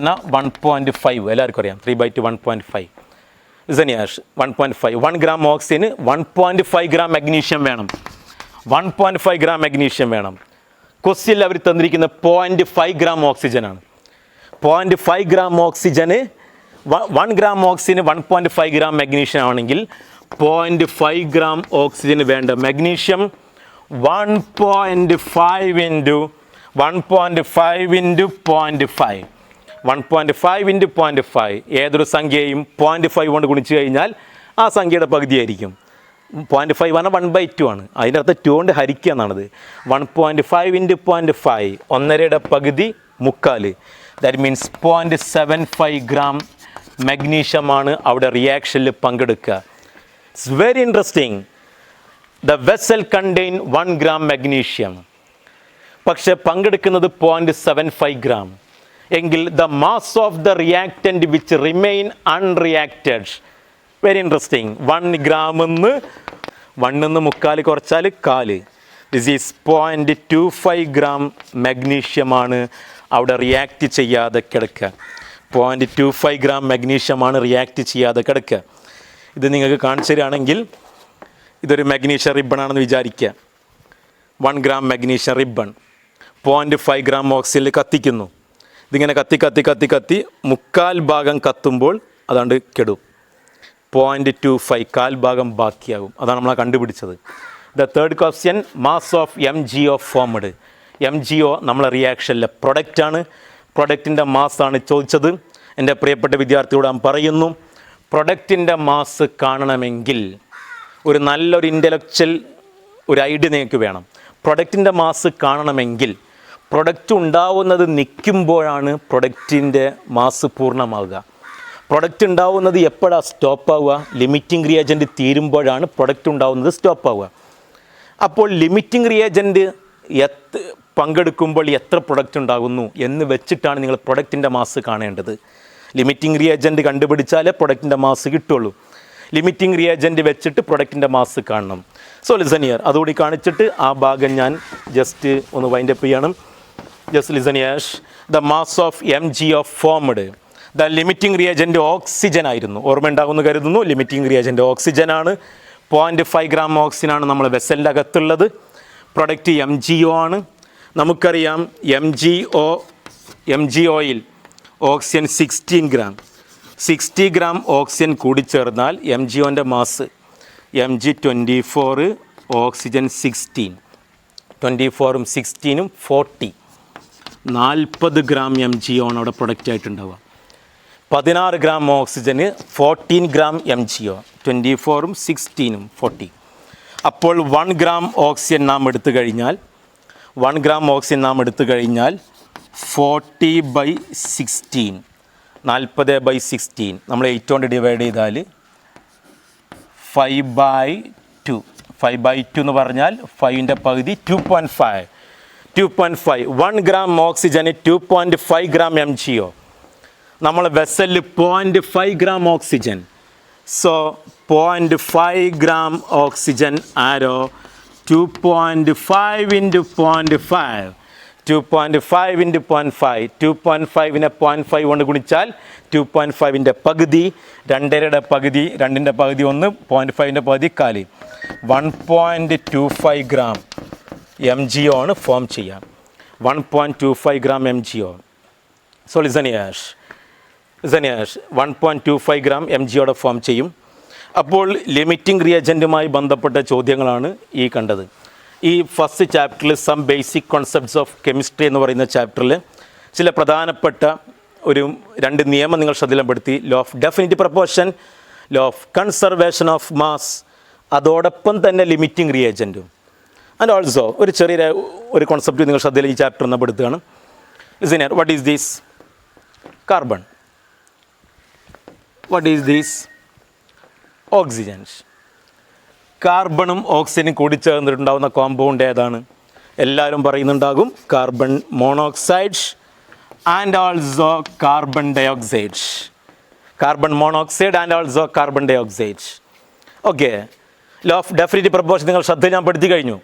എന്നാൽ 1.5. എല്ലാവർക്കും അറിയാം 3/2 1.5. ഇസനിയാഷ് 1.5. 1 ഗ്രാം ഓക്സിജന് 1.5 ഗ്രാം മഗ്നീഷ്യം വേണം. 1.5 ഗ്രാം മഗ്നീഷ്യം വേണം. ക്വസ്റ്റ്യനിൽ അവർ തന്നിരിക്കുന്ന 0.5 ഗ്രാം ഓക്സിജനാണ്. 0.5 ഗ്രാം ഓക്സിജന് 1 ഗ്രാം ഓക്സിജന് 1.5 ഗ്രാം മഗ്നീഷ്യം ആണെങ്കിൽ 0.5 ഗ്രാം ഓക്സിജന് വേണ്ട മഗ്നീഷ്യം 1.5 into 0.5 into 0.5 ഏതൊരു സംഖ്യയും 0.5 കൊണ്ട് ഗുണിച്ച് കഴിഞ്ഞാൽ ആ സംഖ്യയുടെ പകുതിയായിരിക്കും. 0.5 ആണ് 1/2 ആണ്. അതിൻ്റെ അർത്ഥം 2 കൊണ്ട് ഹരിക്കുക എന്നാണത്. 1.5 into 0.5 1.5യുടെ പകുതി 3/4. ദാറ്റ് മീൻസ് 0.75 ഗ്രാം മഗ്നീഷ്യമാണ് അവിടെ റിയാക്ഷനിൽ പങ്കെടുക്കുക. It's very interesting. The vessel contain 1 gram magnesium. പക്ഷെ പങ്കെടുക്കുന്നത് 0.75 ഗ്രാം എങ്കിൽ the mass of the reactant which remain unreacted. Very interesting. 1 ഗ്രാമെന്ന് 1 3/4 കുറച്ചാൽ 1/4. ദിസ് ഈസ് 0.25 ഗ്രാം മഗ്നീഷ്യമാണ് അവിടെ റിയാക്റ്റ് ചെയ്യാതെ കിടക്കുക. 0.25 ഗ്രാം മഗ്നീഷ്യമാണ് റിയാക്റ്റ് ചെയ്യാതെ കിടക്കുക. ഇത് നിങ്ങൾക്ക് കാണിച്ചു തരികയാണെങ്കിൽ ഇതൊരു മഗ്നീഷ്യം റിബണാണെന്ന് വിചാരിക്കുക. 1 ഗ്രാം മഗ്നീഷ്യം റിബൺ 0.5 ഗ്രാം ഓക്സിജനിൽ കത്തിക്കുന്നു. ഇതിങ്ങനെ കത്തി 3/4 ഭാഗം കത്തുമ്പോൾ അതാണ്ട് കെടും. 0.25 1/4 ഭാഗം ബാക്കിയാകും. അതാണ് നമ്മൾ കണ്ടുപിടിച്ചത്. The third question, mass of MgO formed. MgO നമ്മളെ റിയാക്ഷനിലെ പ്രൊഡക്റ്റാണ്. പ്രൊഡക്റ്റിൻ്റെ മാസ്സാണ് ചോദിച്ചത്. എൻ്റെ പ്രിയപ്പെട്ട വിദ്യാർത്ഥിയോട് ഞാൻ പറയുന്നു, പ്രൊഡക്റ്റിൻ്റെ മാസ് കാണണമെങ്കിൽ ഒരു നല്ലൊരു ഇൻ്റലക്ച്വൽ ഒരു ഐഡിയ നിങ്ങൾക്ക് വേണം. പ്രൊഡക്റ്റിൻ്റെ മാസ് കാണണമെങ്കിൽ പ്രൊഡക്റ്റ് ഉണ്ടാവുന്നത് നിൽക്കുമ്പോഴാണ് പ്രൊഡക്റ്റിൻ്റെ മാസ് പൂർണ്ണമാവുക. പ്രൊഡക്റ്റ് ഉണ്ടാവുന്നത് എപ്പോഴാണ് സ്റ്റോപ്പാവുക? ലിമിറ്റിംഗ് റിയേജൻറ്റ് തീരുമ്പോഴാണ് പ്രൊഡക്റ്റ് ഉണ്ടാവുന്നത് സ്റ്റോപ്പാവുക. അപ്പോൾ ലിമിറ്റിംഗ് റിയേജൻറ്റ് പങ്കെടുക്കുമ്പോൾ എത്ര പ്രൊഡക്റ്റ് ഉണ്ടാകുന്നു എന്ന് വെച്ചിട്ടാണ് നിങ്ങൾ പ്രൊഡക്റ്റിൻ്റെ മാസ് കാണേണ്ടത്. ലിമിറ്റിംഗ് റിയേജൻറ്റ് കണ്ടുപിടിച്ചാലേ പ്രൊഡക്റ്റിൻ്റെ മാസ് കിട്ടുള്ളൂ. ലിമിറ്റിംഗ് റിയേജൻറ്റ് വെച്ചിട്ട് പ്രൊഡക്റ്റിൻ്റെ മാസ് കാണണം. So listen here. അതുകൂടി കാണിച്ചിട്ട് ആ ഭാഗം ഞാൻ ജസ്റ്റ് ഒന്ന് വൈൻഡപ്പ് ചെയ്യണം. Just listen here. The mass of MgO formed. The limiting reagent oxygen ആയിരുന്നു. ഓർമ്മ ഉണ്ടാകുമെന്ന് കരുതുന്നു. ലിമിറ്റിംഗ് റിയേജൻറ്റ് ഓക്സിജനാണ്. 0.5 ഗ്രാം ഓക്സിജനാണ് നമ്മൾ വെസലിൻ്റെ അകത്തുള്ളത്. പ്രൊഡക്റ്റ് MgO ആണ്. നമുക്കറിയാം MgOയിൽ ഓക്സിജൻ 16 ഗ്രാം. 60 ഗ്രാം ഓക്സിജൻ കൂടിച്ചേർന്നാൽ MgOൻ്റെ mass Mg 24, oxygen 16. 24ഉം 16ഉം 40. 40 gram MgO ആണ് അവിടെ പ്രൊഡക്റ്റ് ആയിട്ടുണ്ടാവുക. 16 ഗ്രാം ഓക്സിജന് 14 ഗ്രാം MgO. 24ഉം 16ഉം 40. അപ്പോൾ 1 ഗ്രാം ഓക്സിജൻ നാം എടുത്തു കഴിഞ്ഞാൽ 40/16, 40/16 നമ്മൾ 8 കൊണ്ട് ഡിവൈഡ് ചെയ്താൽ 5/2. 5/2 എന്ന് പറഞ്ഞാൽ 5ൻ്റെ പകുതി 2.5. 1 ഗ്രാം ഓക്സിജന് 2.5 ഗ്രാം MgO. നമ്മൾ വെസലിൽ 0.5 gram oxygen. So 0.5 gram oxygen arrow 2.5 into 0.5. 2.5 into 0.5, 2.5നെ 0.5 കൊണ്ട് ഗുണിച്ചാൽ 2.5ൻ്റെ പകുതി, 2ന്റെ പകുതി, 2ൻ്റെ പകുതി 1, 0.5ൻ്റെ പകുതി 4, 1.25 ഗ്രാം MgO ആണ് ഫോം ചെയ്യാം. 1.25 gram MgO. So listen here, 1.25 gram MgO form ചെയ്യും. അപ്പോൾ ലിമിറ്റിംഗ് റിയേജൻറ്റുമായി ബന്ധപ്പെട്ട ചോദ്യങ്ങളാണ് ഈ കണ്ടത്. ഈ ഫസ്റ്റ് ചാപ്റ്ററിൽ some basic concepts of chemistry എന്ന് പറയുന്ന ചാപ്റ്ററിൽ ചില പ്രധാനപ്പെട്ട ഒരു 2 നിയമം നിങ്ങൾ ശ്രദ്ധയിൽപ്പെടുത്തി. Law of definite proportion, law of conservation of mass, അതോടൊപ്പം തന്നെ ലിമിറ്റിംഗ് റിയേജൻറ്റും. ആൻഡ് ഓൾസോ ഒരു ചെറിയ കോൺസെപ്റ്റ് നിങ്ങൾ ശ്രദ്ധയിൽ ഈ ചാപ്റ്റർ എന്ന് പെടുത്തുകയാണ്. ഇസിനിയർ, what is these? Carbon. What is these? Oxygens. കാർബണും ഓക്സിജനും കൂടിച്ചേർന്നിട്ടുണ്ടാകുന്ന കോമ്പൗണ്ട് ഏതാണ്? എല്ലാവരും പറയുന്നുണ്ടാകും carbon monoxide and also carbon dioxide. Carbon monoxide and also carbon dioxide. Okay, law of definite proportion നിങ്ങൾ ശ്രദ്ധ ഞാൻ പഠിച്ചു കഴിഞ്ഞു.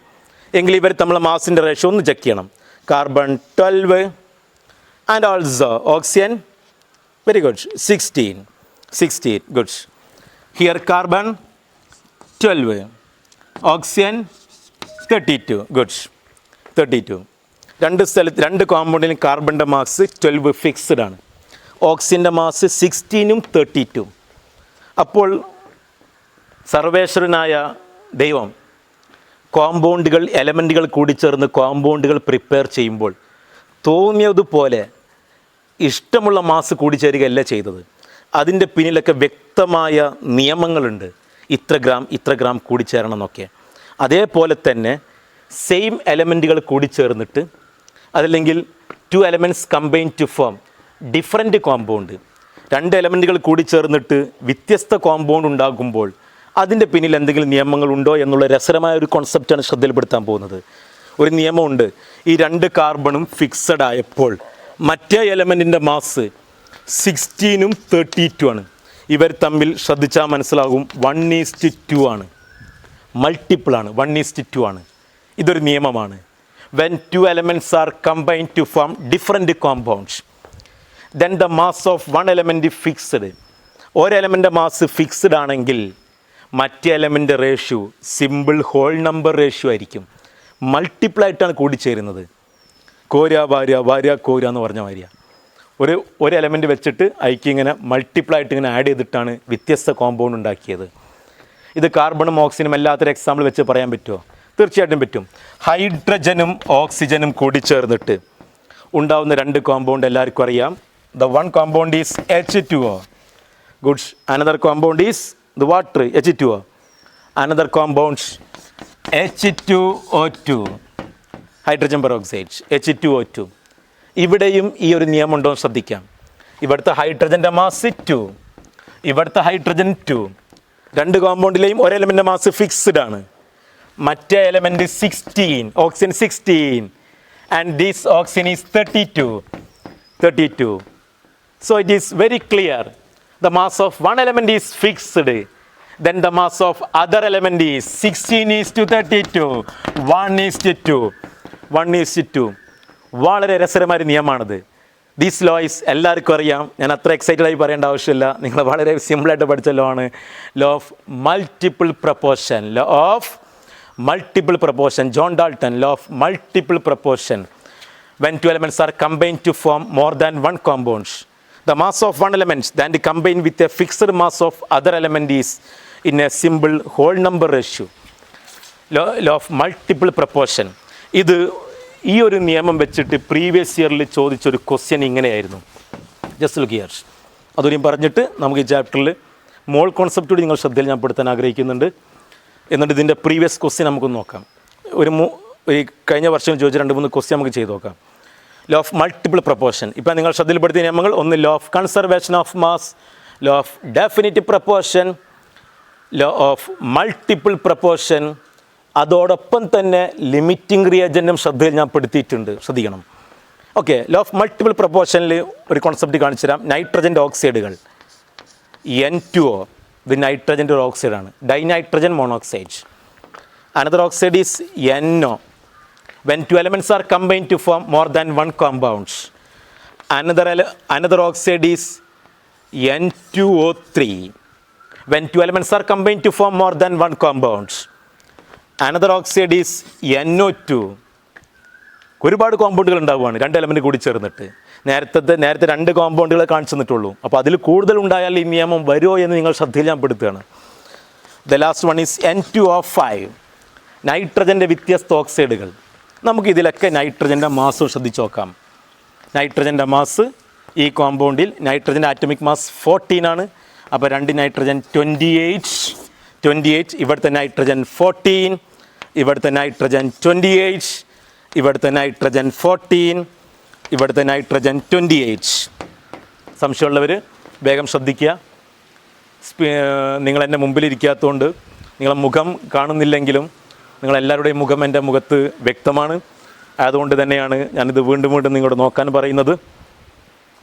എങ്കിൽ ഇവർ നമ്മളെ മാസിൻ്റെ റേഷ്യോ ഒന്ന് ചെക്ക് ചെയ്യണം. Carbon 12 and also oxygen very good 16 good. Here carbon 12, oxygen 32 good 32. രണ്ട് കോമ്പൗണ്ടിലും കാർബണിൻ്റെ മാസ് 12 ഫിക്സ്ഡ് ആണ്, ഓക്സിജൻ്റെ മാസ് 16ഉം 32. അപ്പോൾ സർവേശ്വരനായ ദൈവം കോമ്പൗണ്ടുകൾ എലമെൻറ്റുകൾ കൂടിച്ചേർന്ന് കോമ്പൗണ്ടുകൾ പ്രിപ്പയർ ചെയ്യുമ്പോൾ തോന്നിയതുപോലെ ഇഷ്ടമുള്ള മാസ് കൂടിച്ചേരുകയല്ല ചെയ്തത്. അതിൻ്റെ പിന്നിലൊക്കെ വ്യക്തമായ നിയമങ്ങളുണ്ട്. ഇത്ര ഗ്രാം കൂടിച്ചേരണം എന്നൊക്കെ. അതേപോലെ തന്നെ സെയിം എലമെൻറ്റുകൾ കൂടിച്ചേർന്നിട്ട് അതല്ലെങ്കിൽ 2 elements combine to form different compound, 2 എലമെൻറ്റുകൾ കൂടിച്ചേർന്നിട്ട് വ്യത്യസ്ത കോമ്പൗണ്ട് ഉണ്ടാകുമ്പോൾ അതിൻ്റെ പിന്നിൽ എന്തെങ്കിലും നിയമങ്ങളുണ്ടോ എന്നുള്ള രസകരമായ ഒരു കോൺസെപ്റ്റാണ് ശ്രദ്ധയിൽപ്പെടുത്താൻ പോകുന്നത്. ഒരു നിയമമുണ്ട്. ഈ 2 കാർബണും ഫിക്സഡ് ആയപ്പോൾ മറ്റേ എലമെൻറ്റിൻ്റെ മാസ് 16ഉം 32 ആണ്. ഇവർ തമ്മിൽ ശ്രദ്ധിച്ചാൽ മനസ്സിലാകും 1:2 ആണ്, മൾട്ടിപ്പിൾ ആണ്, 1:2 ആണ്. ഇതൊരു നിയമമാണ്. When 2 elements are combined to form different compounds, then the mass of one element is fixed. ഒരു എലമെൻ്റ് മാസ് ഫിക്സ്ഡ് ആണെങ്കിൽ മറ്റേ element ratio simple whole number ratio ആയിരിക്കും. മൾട്ടിപ്പിൾ ആയിട്ടാണ് കൂടിച്ചേരുന്നത്. കോര എന്ന് പറഞ്ഞ മാതിരിയാണ്. ഒരു എലമെൻറ്റ് വെച്ചിട്ട് അതിക്ക് ഇങ്ങനെ മൾട്ടിപ്പിളായിട്ട് ഇങ്ങനെ ആഡ് ചെയ്തിട്ടാണ് വ്യത്യസ്ത കോമ്പൗണ്ട് ഉണ്ടാക്കിയത്. ഇത് കാർബണും ഓക്സിജനും എല്ലാത്തൊരു എക്സാമ്പിൾ വെച്ച് പറയാൻ പറ്റുമോ? തീർച്ചയായിട്ടും പറ്റും. ഹൈഡ്രജനും ഓക്സിജനും കൂടി ചേർന്നിട്ട് ഉണ്ടാവുന്ന 2 കോമ്പൗണ്ട് എല്ലാവർക്കും അറിയാം. The one compound is H2O. Goods. Another compound is the water H2O. Another compound H2O2, hydrogen peroxide H2O2. ഇവിടെയും ഈ ഒരു നിയമം ഉണ്ടോ എന്ന് ശ്രദ്ധിക്കാം. ഇവിടുത്തെ ഹൈഡ്രജൻ്റെ മാസ് 2, ഇവിടുത്തെ ഹൈഡ്രജൻ 2. 2 കോമ്പൗണ്ടിലെയും ഒരു എലമെൻ്റ് മാസ് ഫിക്സ്ഡ് ആണ്. മറ്റേ element 16, oxygen 16, and this oxygen is 32. So it is very clear, the mass of one element is fixed, then the mass of other element is 16:32, 1:2. വളരെ രസകരമായ നിയമമാണിത്. ദിസ് ലോ ഈസ് എല്ലാവർക്കും അറിയാം. ഞാൻ അത്ര excited ആയി പറയേണ്ട ആവശ്യമില്ല. നിങ്ങൾ വളരെ സിമ്പിളായിട്ട് പഠിച്ച ലോ ആണ്. Law of multiple proportion. John Dalton, law of multiple proportion. When 2 elements are combined to form more than one compound, the mass of one element then combined with a fixed mass of other element is in a simple whole number ratio. Law of multiple proportion. ഈ ഒരു നിയമം വെച്ചിട്ട് previous ഇയറിൽ ചോദിച്ചൊരു question ഇങ്ങനെയായിരുന്നു. Just look here. അതൊരു പറഞ്ഞിട്ട് നമുക്ക് ഈ ചാപ്റ്ററിൽ മോൾ കോൺസെപ്റ്റ് കൂടി നിങ്ങൾ ശ്രദ്ധയിൽ ഞാൻ പെടുത്താൻ ആഗ്രഹിക്കുന്നുണ്ട്. എന്നിട്ട് ഇതിൻ്റെ പ്രീവിയസ് ക്വസ്റ്റ്യൻ നമുക്ക് നോക്കാം. ഈ കഴിഞ്ഞ വർഷം ചോദിച്ച 2-3 ക്വസ്റ്റ്യൻ നമുക്ക് ചെയ്ത് നോക്കാം. Law of multiple proportion. ഇപ്പം നിങ്ങൾ ശ്രദ്ധയിൽപ്പെടുത്തിയ നിയമങ്ങൾ ഒന്ന് law of conservation of mass, law of definite proportion, law of multiple proportion. അതോടൊപ്പം തന്നെ ലിമിറ്റിംഗ് റിയേജൻറ്റും ശ്രദ്ധയിൽ ഞാൻ പെടുത്തിയിട്ടുണ്ട്, ശ്രദ്ധിക്കണം. ഓക്കെ, ലോ ഓഫ് മൾട്ടിപ്പിൾ പ്രപ്പോർഷനിൽ ഒരു കോൺസെപ്റ്റ് കാണിച്ചു തരാം. നൈട്രജൻ്റെ ഓക്സൈഡുകൾ N2O, ഇത് നൈട്രജൻ്റെ ഒരു ഓക്സൈഡാണ്, dinitrogen monoxide. Another oxide is NO, when two elements are combined to form more than one compound. Another oxide is N2O3. When two elements are combined to form more than one compound. Another oxide is NO2. ഒരുപാട് കോമ്പൗണ്ടുകൾ ഉണ്ടാവുകയാണ് രണ്ട് element കൂടി ചേർന്നിട്ട്. നേരത്തെ രണ്ട് കോമ്പൗണ്ടുകളെ കാണിച്ചു തന്നിട്ടുള്ളൂ. അപ്പോൾ അതിൽ കൂടുതൽ ഉണ്ടായാൽ ഈ നിയമം വരുമോ എന്ന് നിങ്ങൾ ശ്രദ്ധയിൽ ഞാൻ പെടുത്തുകയാണ്. The last one is N2O5. നൈട്രജൻ്റെ വ്യത്യസ്ത ഓക്സൈഡുകൾ. നമുക്കിതിലൊക്കെ നൈട്രജൻ്റെ മാസും ശ്രദ്ധിച്ച് നോക്കാം. നൈട്രജൻ്റെ മാസ് ഈ കോമ്പൗണ്ടിൽ നൈട്രജൻ്റെ ആറ്റമിക് മാസ് 14 ആണ്. അപ്പോൾ 2 നൈട്രജൻ 28, ഇവിടുത്തെ നൈട്രജൻ 14, ഇവിടുത്തെ നൈട്രജൻ 28, ഇവിടുത്തെ നൈട്രജൻ 14, ഇവിടുത്തെ നൈട്രജൻ 28. സംശയമുള്ളവർ വേഗം ശ്രദ്ധിക്കുക. നിങ്ങളെൻ്റെ മുമ്പിലിരിക്കാത്തതുകൊണ്ട് നിങ്ങളെ മുഖം കാണുന്നില്ലെങ്കിലും നിങ്ങളെല്ലാവരുടെയും മുഖം എൻ്റെ മുഖത്ത് വ്യക്തമാണ്. അതുകൊണ്ട് തന്നെയാണ് ഞാനിത് വീണ്ടും നിങ്ങളോട് നോക്കാൻ പറയുന്നത്.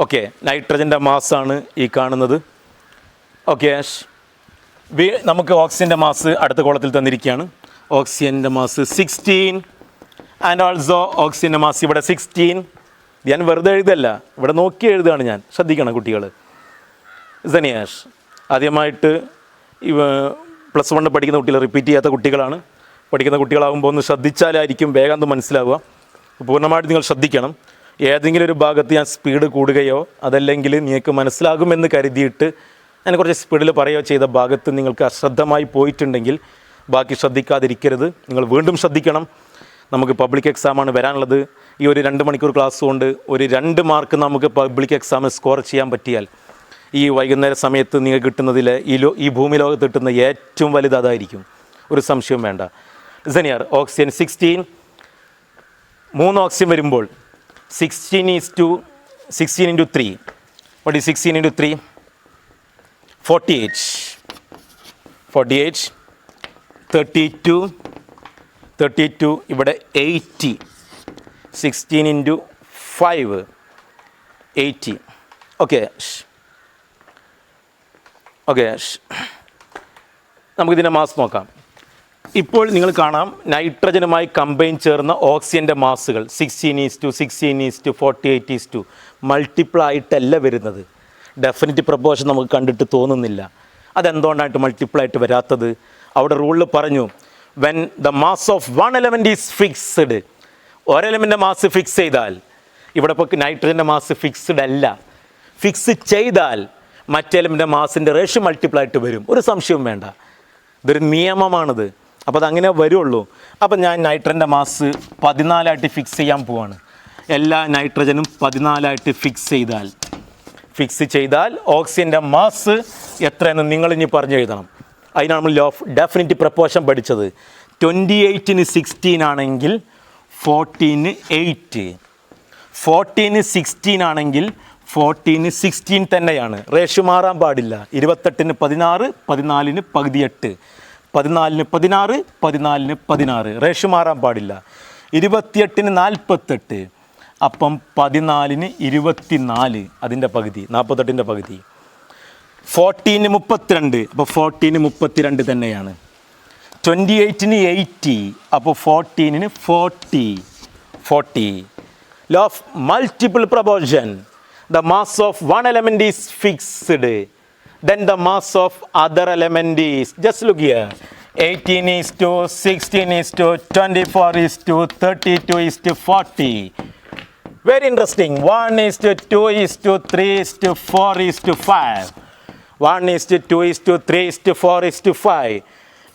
ഓക്കെ, നൈട്രജൻ്റെ മാസാണ് ഈ കാണുന്നത്. ഓക്കെ, നമുക്ക് ഓക്സിജൻ്റെ മാസ് അടുത്ത കോളത്തിൽ തന്നിരിക്കുകയാണ്. ഓക്സിജൻ്റെ മാസ് 16 ആൻഡ് ഓൾസോ ഓക്സിജൻ്റെ മാസ് ഇവിടെ 16. ഞാൻ വെറുതെ എഴുതല്ല, ഇവിടെ നോക്കി എഴുതുകയാണ് ഞാൻ. ശ്രദ്ധിക്കണം കുട്ടികൾ. സനിയാഷ് ആദ്യമായിട്ട് പ്ലസ് 1 പഠിക്കുന്ന കുട്ടികൾ, റിപ്പീറ്റ് ചെയ്യാത്ത കുട്ടികളാണ്. പഠിക്കുന്ന കുട്ടികളാകുമ്പോൾ ഒന്ന് ശ്രദ്ധിച്ചാലായിരിക്കും വേഗം അത് മനസ്സിലാവുക. പൂർണ്ണമായിട്ട് നിങ്ങൾ ശ്രദ്ധിക്കണം. ഏതെങ്കിലും ഒരു ഭാഗത്ത് ഞാൻ സ്പീഡ് കൂടുകയോ അതല്ലെങ്കിൽ നിങ്ങൾക്ക് മനസ്സിലാകുമെന്ന് കരുതിയിട്ട് ഞാൻ കുറച്ച് സ്പീഡിൽ പറയുകയോ ചെയ്ത ഭാഗത്ത് നിങ്ങൾക്ക് അശ്രദ്ധമായി പോയിട്ടുണ്ടെങ്കിൽ ബാക്കി ശ്രദ്ധിക്കാതിരിക്കരുത്. നിങ്ങൾ വീണ്ടും ശ്രദ്ധിക്കണം. നമുക്ക് പബ്ലിക് എക്സാമാണ് വരാനുള്ളത്. ഈ ഒരു 2 മണിക്കൂർ ക്ലാസ് കൊണ്ട് ഒരു 2 മാർക്ക് നമുക്ക് പബ്ലിക് എക്സാമിൽ സ്കോർ ചെയ്യാൻ പറ്റിയാൽ ഈ വൈകുന്നേര സമയത്ത് നിങ്ങൾക്ക് കിട്ടുന്നതിൽ ഈ ഭൂമി ലോകത്ത് കിട്ടുന്ന ഏറ്റവും വലുത് അതായിരിക്കും. ഒരു സംശയവും വേണ്ട. സനിയാർ ഓക്സിജൻ 16, 3 ഓക്സിജൻ വരുമ്പോൾ 16 into 3. What is 16 into 3? 48. 32 ഇവിടെ 80. 16 into 5 80. ഓക്കെ, നമുക്കിതിൻ്റെ മാസ് നോക്കാം. ഇപ്പോൾ നിങ്ങൾ കാണാം നൈട്രജനുമായി കമ്പൈൻ ചേർന്ന ഓക്സിജൻ്റെ മാസുകൾ 16:48:48 മൾട്ടിപ്പിൾ ആയിട്ടല്ല വരുന്നത്. ഡെഫിനിറ്റ് പ്രൊപ്പോർഷൻ നമുക്ക് കണ്ടിട്ട് തോന്നുന്നില്ല. അതെന്തുകൊണ്ടായിട്ട് മൾട്ടിപ്പിൾ ആയിട്ട് വരാത്തത്? അവിടെ റൂളിൽ പറഞ്ഞു, when the mass of one element is fixed. ഒരെലമെൻ്റെ മാസ് ഫിക്സ് ചെയ്താൽ, ഇവിടെ ഇപ്പോൾ നൈട്രജൻ്റെ മാസ് ഫിക്സ്ഡ് അല്ല, ഫിക്സ് ചെയ്താൽ മറ്റേ എലമെൻ്റെ മാസിൻ്റെ റേഷ്യോ മൾട്ടിപ്പിൾ ആയിട്ട് വരും. ഒരു സംശയവും വേണ്ട, ഇതൊരു നിയമമാണിത്. അപ്പോൾ അതങ്ങനെ വരുള്ളൂ. അപ്പം ഞാൻ നൈട്രജൻ്റെ മാസ് 14 ഫിക്സ് ചെയ്യാൻ പോവാണ്. എല്ലാ നൈട്രജനും 14 ഫിക്സ് ചെയ്താൽ ഓക്സിജൻ്റെ മാസ് എത്രയെന്ന് നിങ്ങളിനി പറഞ്ഞു എഴുതണം. അതിനാണ് നമ്മൾ ലോ ഓഫ് ഡെഫിനിറ്റ് പ്രൊപ്പോർഷൻ പഠിച്ചത്. 28 16 ആണെങ്കിൽ 14 8, 14 16 ആണെങ്കിൽ 14 16 തന്നെയാണ്. റേഷ്യോ മാറാൻ പാടില്ല. 28 16, 14 പകുതി 8, 14 16, 14 16. റേഷ്യോ മാറാൻ പാടില്ല. 28 48, അപ്പം 14 24, അതിൻ്റെ പകുതി 48 പകുതി. 14 32, അപ്പോൾ 14 32 തന്നെയാണ്. 28 80, അപ്പോൾ 14 40. Law of multiple proportion. The mass of one element is fixed. Then the mass of other element is, just look here, 18:16:24:32:40. Very interesting. 1:2:3:4:5. 1:2:3:4:5.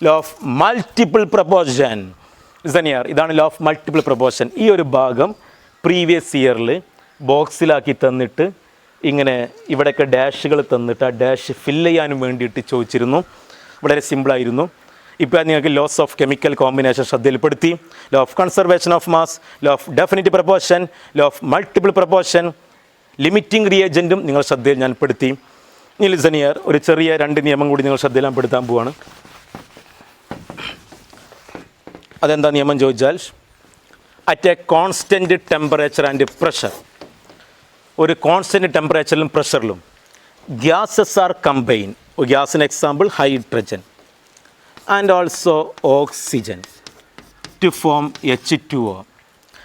Law of multiple proportion. ഇതാണ് ലോ ഓഫ് മൾട്ടിപ്പിൾ പ്രൊപ്പോർഷൻ. ഈ ഒരു ഭാഗം previous ഇയറിൽ ബോക്സിലാക്കി തന്നിട്ട് ഇങ്ങനെ ഇവിടെയൊക്കെ ഡാഷുകൾ തന്നിട്ട് ആ ഡാഷ് ഫില്ല് ചെയ്യാനും വേണ്ടിയിട്ട് ചോദിച്ചിരുന്നു. വളരെ സിമ്പിളായിരുന്നു. ഇപ്പോൾ നിങ്ങൾക്ക് ലോസ് ഓഫ് കെമിക്കൽ കോമ്പിനേഷൻ ശ്രദ്ധയിൽപ്പെടുത്തി. Law of conservation of mass, law of definite proportion, law of multiple proportion, limiting റിയേജൻറ്റും നിങ്ങൾ ശ്രദ്ധയിൽ ഞാൻ പെടുത്തി. ഇനി ലിസൺ ഹിയർ, ഒരു ചെറിയ 2 നിയമം കൂടി നിങ്ങൾ ശ്രദ്ധയിൽ ഞാൻ പെടുത്താൻ പോവാണ്. അതെന്താ നിയമം ചോദിച്ചാൽ, at a constant temperature and pressure, ഒരു കോൺസ്റ്റൻറ്റ് ടെമ്പറേച്ചറിലും പ്രഷറിലും ഗ്യാസസ് ആർ കമ്പൈൻ. ഗ്യാസിന് example hydrogen and also oxygen to form H2O.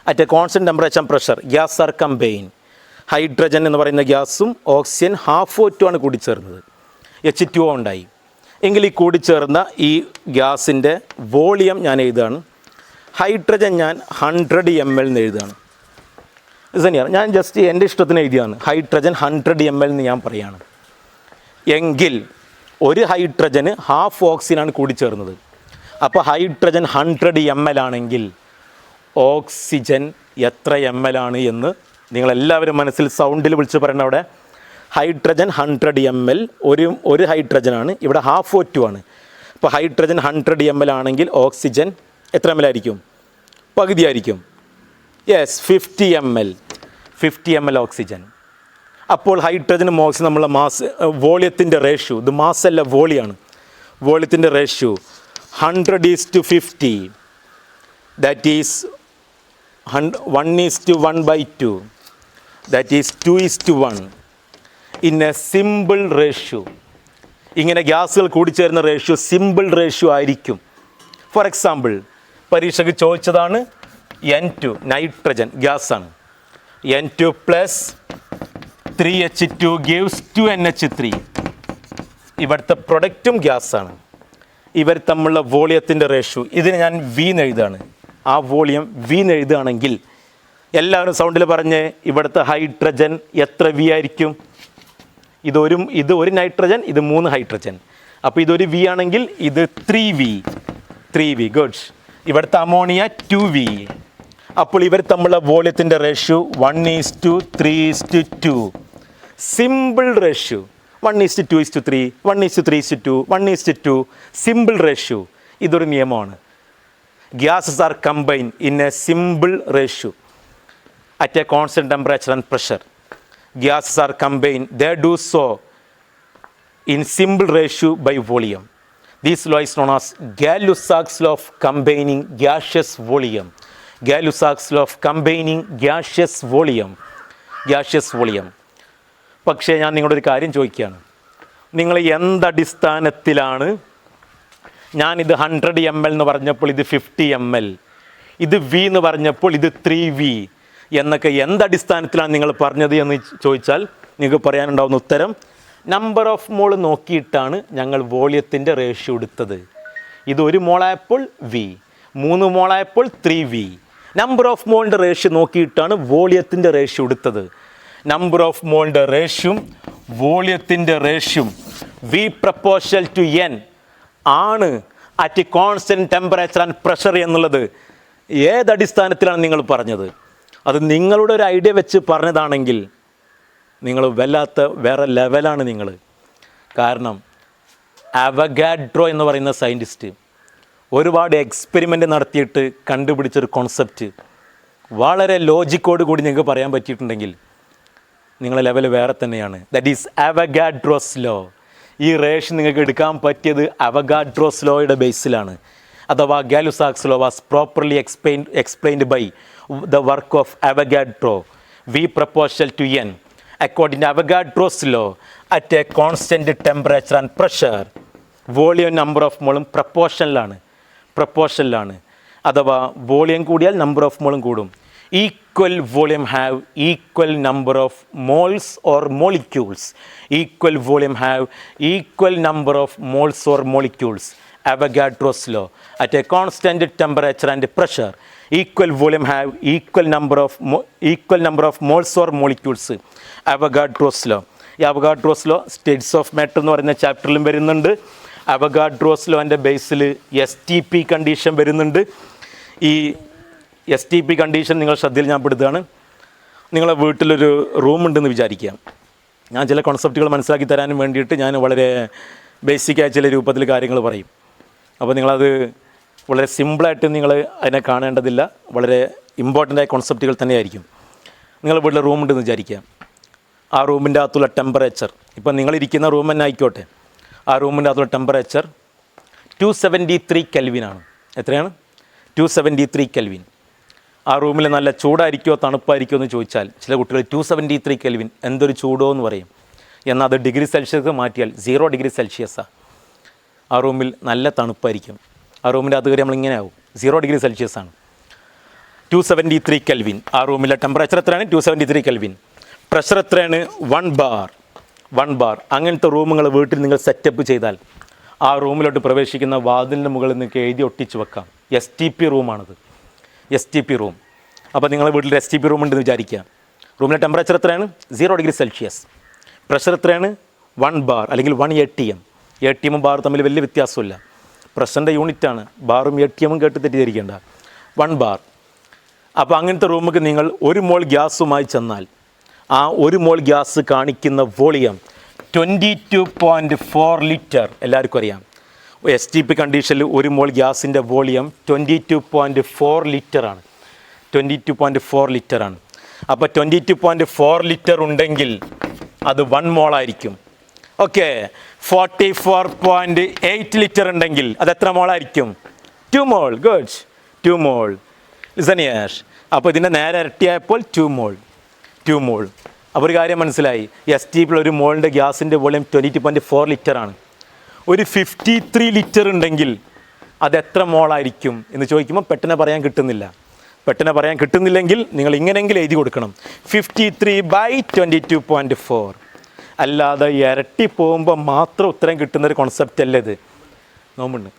At a constant temperature and pressure gas are combine. Hydrogen എന്ന് പറയുന്ന ഗ്യാസും ഓക്സിജൻ ½ ആണ് കൂടിച്ചേർന്നത്, H2O ഉണ്ടായി. എങ്കിൽ ഈ കൂടിച്ചേർന്ന ഈ ഗ്യാസിൻ്റെ വോളിയം ഞാൻ എഴുതുകയാണ്. ഹൈഡ്രജൻ ഞാൻ 100 ml എന്ന് എഴുതുകയാണ്. ഇതന്നെയാണ് ഞാൻ ജസ്റ്റ് എൻ്റെ ഇഷ്ടത്തിന് എഴുതിയാണ്. ഹൈഡ്രജൻ 100 ml എന്ന് ഞാൻ പറയുകയാണ്. എങ്കിൽ ഒരു ഹൈഡ്രജന് ½ ഓക്സിജനാണ് കൂടിച്ചേർന്നത്. അപ്പോൾ ഹൈഡ്രജൻ 100 ml ആണെങ്കിൽ ഓക്സിജൻ എത്ര ml ആണ് എന്ന് നിങ്ങളെല്ലാവരും മനസ്സിൽ സൗണ്ടിൽ വിളിച്ച് പറയണം. അവിടെ ഹൈഡ്രജൻ 100 ml, ഒരു ഹൈഡ്രജനാണ്, ഇവിടെ ½ ആണ്. അപ്പോൾ ഹൈഡ്രജൻ 100 ml ആണെങ്കിൽ ഓക്സിജൻ എത്ര ml ആയിരിക്കും? പകുതിയായിരിക്കും. Yes, 50 ml oxygen. അപ്പോൾ ഹൈഡ്രജനും ഓക്സിജൻ നമ്മളെ മാസ് വോളിയത്തിൻ്റെ റേഷ്യോ, ഇത് മാസല്ല വോളിയാണ്, വോളിയത്തിൻ്റെ ratio 100:50, that is 1:1/2, that is 2:1 in a simple ratio. ഇങ്ങനെ ഗ്യാസുകൾ കൂടിച്ചേരുന്ന റേഷ്യോ സിമ്പിൾ റേഷ്യോ ആയിരിക്കും. ഫോർ എക്സാമ്പിൾ, പരീക്ഷയ്ക്ക് ചോദിച്ചതാണ് N2 nitrogen ഗ്യാസാണ്. N2 + 3H2 gives 2NH3. ഇവിടുത്തെ പ്രൊഡക്റ്റും ഗ്യാസാണ്. ഇവർ തമ്മിലുള്ള വോളിയത്തിൻ്റെ റേഷ്യോ ഇതിന് ഞാൻ V എന്ന് എഴുതുകയാണ്. ആ വോളിയം V എന്ന് എഴുതുകയാണെങ്കിൽ എല്ലാവരും സൗണ്ടിൽ പറഞ്ഞ് ഇവിടുത്തെ ഹൈഡ്രജൻ എത്ര V ആയിരിക്കും? ഇത് ഒരു നൈട്രജൻ, ഇത് 3 ഹൈഡ്രജൻ. അപ്പോൾ ഇതൊരു V ആണെങ്കിൽ ഇത് 3V. ഗുഡ്. ഇവിടുത്തെ അമോണിയ 2V. അപ്പോൾ ഇവർ തമ്മിലുള്ള വോളിയത്തിൻ്റെ ratio 1:3:2. Simple ratio 1:2:3, 1:3:2, 1:2. Simple ratio. ഇതൊരു നിയമമാണ്. Gases are combine in a simple ratio at a constant temperature and pressure. Gases are combined, they do so in simple ratio by volume. This law is known as Gay-Lussac's law of combining gaseous volume. Gay-Lussac's law of combining gaseous volume. പക്ഷേ ഞാൻ നിങ്ങളൊരു കാര്യം ചോദിക്കുകയാണ്. നിങ്ങൾ എന്തടിസ്ഥാനത്തിലാണ് ഞാനിത് 100 ml എന്ന് പറഞ്ഞപ്പോൾ ഇത് 50 ml, ഇത് V എന്ന് പറഞ്ഞപ്പോൾ ഇത് 3V എന്നൊക്കെ എന്തടിസ്ഥാനത്തിലാണ് നിങ്ങൾ പറഞ്ഞത് എന്ന് ചോദിച്ചാൽ നിങ്ങൾക്ക് പറയാനുണ്ടാവുന്ന ഉത്തരം നമ്പർ ഓഫ് മോൾ നോക്കിയിട്ടാണ് ഞങ്ങൾ വോളിയത്തിൻ്റെ റേഷ്യോ എടുത്തത്. ഇത് 1 മോളായപ്പോൾ V, 3 മോളായപ്പോൾ 3V. നമ്പർ ഓഫ് മോളിൻ്റെ റേഷ്യോ നോക്കിയിട്ടാണ് വോളിയത്തിൻ്റെ റേഷ്യോ എടുത്തത്. നമ്പർ ഓഫ് മോളിൻ്റെ റേഷ്യം വോളിയത്തിൻ്റെ റേഷ്യം V പ്രപ്പോർഷണൽ ടു N ആണ് at constant temperature and pressure എന്നുള്ളത് ഏതടിസ്ഥാനത്തിലാണ് നിങ്ങൾ പറഞ്ഞത്? അത് നിങ്ങളുടെ ഒരു ഐഡിയ വെച്ച് പറഞ്ഞതാണെങ്കിൽ നിങ്ങൾ വേറെ ലെവലാണ് നിങ്ങൾ. കാരണം അവഗാഡ്രോ എന്ന് പറയുന്ന സയൻറ്റിസ്റ്റ് ഒരുപാട് എക്സ്പെരിമെൻ്റ് നടത്തിയിട്ട് കണ്ടുപിടിച്ചൊരു കോൺസെപ്റ്റ് വളരെ ലോജിക്കോട് കൂടി നിങ്ങൾക്ക് പറയാൻ പറ്റിയിട്ടുണ്ടെങ്കിൽ നിങ്ങളുടെ ലെവൽ വേറെ തന്നെയാണ്. That is Avogadro's law. ഈ റേഷ്യോ നിങ്ങൾക്ക് എടുക്കാൻ പറ്റിയത് അവഗാഡ്രോസ് ലോയുടെ ബേസിലാണ്. അഥവാ Gay-Lussac's law was properly explained by the work of Avogadro. V proportional to N. According to Avogadro's law, at a constant temperature and pressure, volume number of മോളും പ്രപ്പോർഷനിലാണ്. അഥവാ volume കൂടിയാൽ number of മോളും കൂടും. Equal volume have equal number of moles or molecules. Equal volume have equal number of moles or molecules. Avogadro's law. At a constant temperature and pressure, equal volume have equal number of moles or molecules. Avogadro's law. ഈ Avogadro's law States of matter എന്ന് പറയുന്ന ചാപ്റ്ററിലും വരുന്നുണ്ട്. Avogadro's ലോൻ്റെ ബേസിൽ STP condition വരുന്നുണ്ട്. ഈ STP condition നിങ്ങൾ ശ്രദ്ധയിൽ ഞാൻ പെടുത്തുകയാണ്. നിങ്ങളെ വീട്ടിലൊരു റൂമുണ്ടെന്ന് വിചാരിക്കുക. ഞാൻ ചില കോൺസെപ്റ്റുകൾ മനസ്സിലാക്കി തരാനും വേണ്ടിയിട്ട് ഞാൻ വളരെ ബേസിക്കായ ചില രൂപത്തിൽ കാര്യങ്ങൾ പറയും. അപ്പോൾ നിങ്ങളത് വളരെ സിമ്പിളായിട്ട് നിങ്ങൾ അതിനെ കാണേണ്ടതില്ല. വളരെ ഇമ്പോർട്ടൻ്റായ കോൺസെപ്റ്റുകൾ തന്നെയായിരിക്കും. നിങ്ങൾ വീട്ടിൽ റൂമുണ്ടെന്ന് വിചാരിക്കുക. ആ റൂമിൻ്റെ അകത്തുള്ള ടെമ്പറേച്ചർ, ഇപ്പം നിങ്ങളിരിക്കുന്ന റൂം തന്നെ ആയിക്കോട്ടെ, ആ റൂമിൻ്റെ അകത്തുള്ള ടെമ്പറേച്ചർ 273 കെൽവിനാണ്. എത്രയാണ്? 273 കെൽവിൻ. ആ റൂമിൽ നല്ല ചൂടായിരിക്കുമോ തണുപ്പായിരിക്കുമോ എന്ന് ചോദിച്ചാൽ ചില കുട്ടികൾ 273 കെൽവിൻ എന്തൊരു ചൂടോ എന്ന് പറയും. എന്നാൽ അത് ഡിഗ്രി സെൽഷ്യസ് മാറ്റിയാൽ 0 ഡിഗ്രി സെൽഷ്യസാണ്. ആ റൂമിൽ നല്ല തണുപ്പായിരിക്കും. ആ റൂമിൻ്റെ അകത്ത് കയറി നമ്മളിങ്ങനെ ആവും, 0 ഡിഗ്രി സെൽഷ്യസാണ്. 273 കെൽവിൻ. ആ റൂമിലെ ടെമ്പറേച്ചർ എത്രയാണ്? 273 കെൽവിൻ. പ്രഷർ എത്രയാണ്? 1 ബാർ. അങ്ങനത്തെ റൂമുകൾ വീട്ടിൽ നിങ്ങൾ സെറ്റപ്പ് ചെയ്താൽ ആ റൂമിലോട്ട് പ്രവേശിക്കുന്ന വാതിലിൻ്റെ മുകളിൽ നിങ്ങൾക്ക് എഴുതി ഒട്ടിച്ച് വെക്കാം. STP റൂമാണത്, STP room. അപ്പോൾ നിങ്ങളുടെ വീട്ടിൽ STP റൂം ഉണ്ടെന്ന് വിചാരിക്കുക. റൂമിലെ ടെമ്പറേച്ചർ എത്രയാണ്? 0 ഡിഗ്രി സെൽഷ്യസ്. പ്രഷർ എത്രയാണ്? 1 ബാർ അല്ലെങ്കിൽ 1 ATM. ATM ബാർ തമ്മിൽ വലിയ വ്യത്യാസമില്ല, പ്രഷറിൻ്റെ യൂണിറ്റാണ്. ബാറും ATM കേട്ട് തെറ്റിദ്ധരിക്കേണ്ട. 1 ബാർ. അപ്പോൾ അങ്ങനത്തെ റൂമിലേക്ക് നിങ്ങൾ 1 മോൾ ഗ്യാസുമായി ചെന്നാൽ ആ 1 മോൾ ഗ്യാസ് കാണിക്കുന്ന വോളിയം 22.4 ലിറ്റർ. എല്ലാവർക്കും അറിയാം STP കണ്ടീഷനിൽ 1 മോൾ ഗ്യാസിൻ്റെ വോളിയം 22.4 ലിറ്ററാണ്. 22.4 ലിറ്ററാണ്. അപ്പോൾ 22.4 ലിറ്റർ ഉണ്ടെങ്കിൽ അത് 1 മോളായിരിക്കും. ഓക്കെ, 44.8 ലിറ്റർ ഉണ്ടെങ്കിൽ അത് എത്ര മോളായിരിക്കും? 2 മോൾ. ഗുഡ്, 2 മോൾ. ലിസണിയേഴ്സ്, അപ്പോൾ ഇതിൻ്റെ നേരെ ഇരട്ടിയായപ്പോൾ 2 മോൾ. അപ്പോൾ ഒരു കാര്യം മനസ്സിലായി, STP 1 മോളിൻ്റെ ഗ്യാസിൻ്റെ വോളിയം 22.4 ലിറ്ററാണ്. ഒരു 53 ലിറ്റർ ഉണ്ടെങ്കിൽ അത് എത്ര മോളായിരിക്കും എന്ന് ചോദിക്കുമ്പോൾ പെട്ടെന്ന് പറയാൻ കിട്ടുന്നില്ലെങ്കിൽ നിങ്ങൾ ഇങ്ങനെയെങ്കിലും എഴുതി കൊടുക്കണം, 53/22.4. അല്ലാതെ ഇരട്ടി പോകുമ്പോൾ മാത്രം ഉത്തരം കിട്ടുന്നൊരു കോൺസെപ്റ്റ് അല്ലേ ഇത്? നോമ്പുണ്ട്,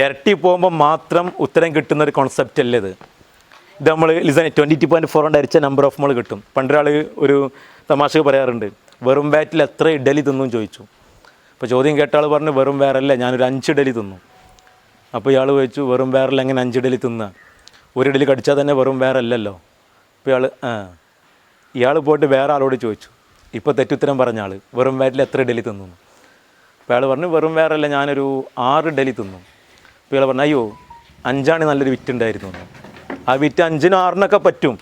ഇരട്ടി പോകുമ്പോൾ മാത്രം ഉത്തരം കിട്ടുന്നൊരു കോൺസെപ്റ്റ് അല്ലേ ഇത്? ഇത് നമ്മൾ 22.4 കൊണ്ട് അരിച്ച നമ്പർ ഓഫ് മോൾ കിട്ടും. പണ്ടൊരാൾ ഒരു തമാശ പറയാറുണ്ട്, വെറും വയറ്റിൽ എത്ര ഇഡലി തിന്നും ചോദിച്ചു. അപ്പോൾ ചോദ്യം കേട്ട ആൾ പറഞ്ഞു, വെറും വയറല്ല, ഞാനൊരു 5 ഇഡലി തിന്നു. അപ്പോൾ ഇയാൾ ചോദിച്ചു, വെറും വയറിൽ എങ്ങനെ 5 ഇഡലി തിന്നുക? 1 ഇഡലി കടിച്ചാൽ തന്നെ വെറും വയറല്ലല്ലോ. അപ്പോൾ ഇയാൾ പോയിട്ട് വേറെ ആളോട് ചോദിച്ചു, ഇപ്പോൾ തെറ്റുത്തരം പറഞ്ഞ ആൾ, വെറും വയറ്റിൽ എത്ര ഇഡലി തിന്നു? അപ്പോൾ അയാൾ പറഞ്ഞു, വെറും വയറല്ല, ഞാനൊരു 6 ഇഡലി തിന്നു. അപ്പോൾ ഇയാൾ പറഞ്ഞു, അയ്യോ 5 നല്ലൊരു വിറ്റുണ്ടായിരുന്നു. ആ വിറ്റ് 5-നും 6-നൊക്കെ പറ്റും.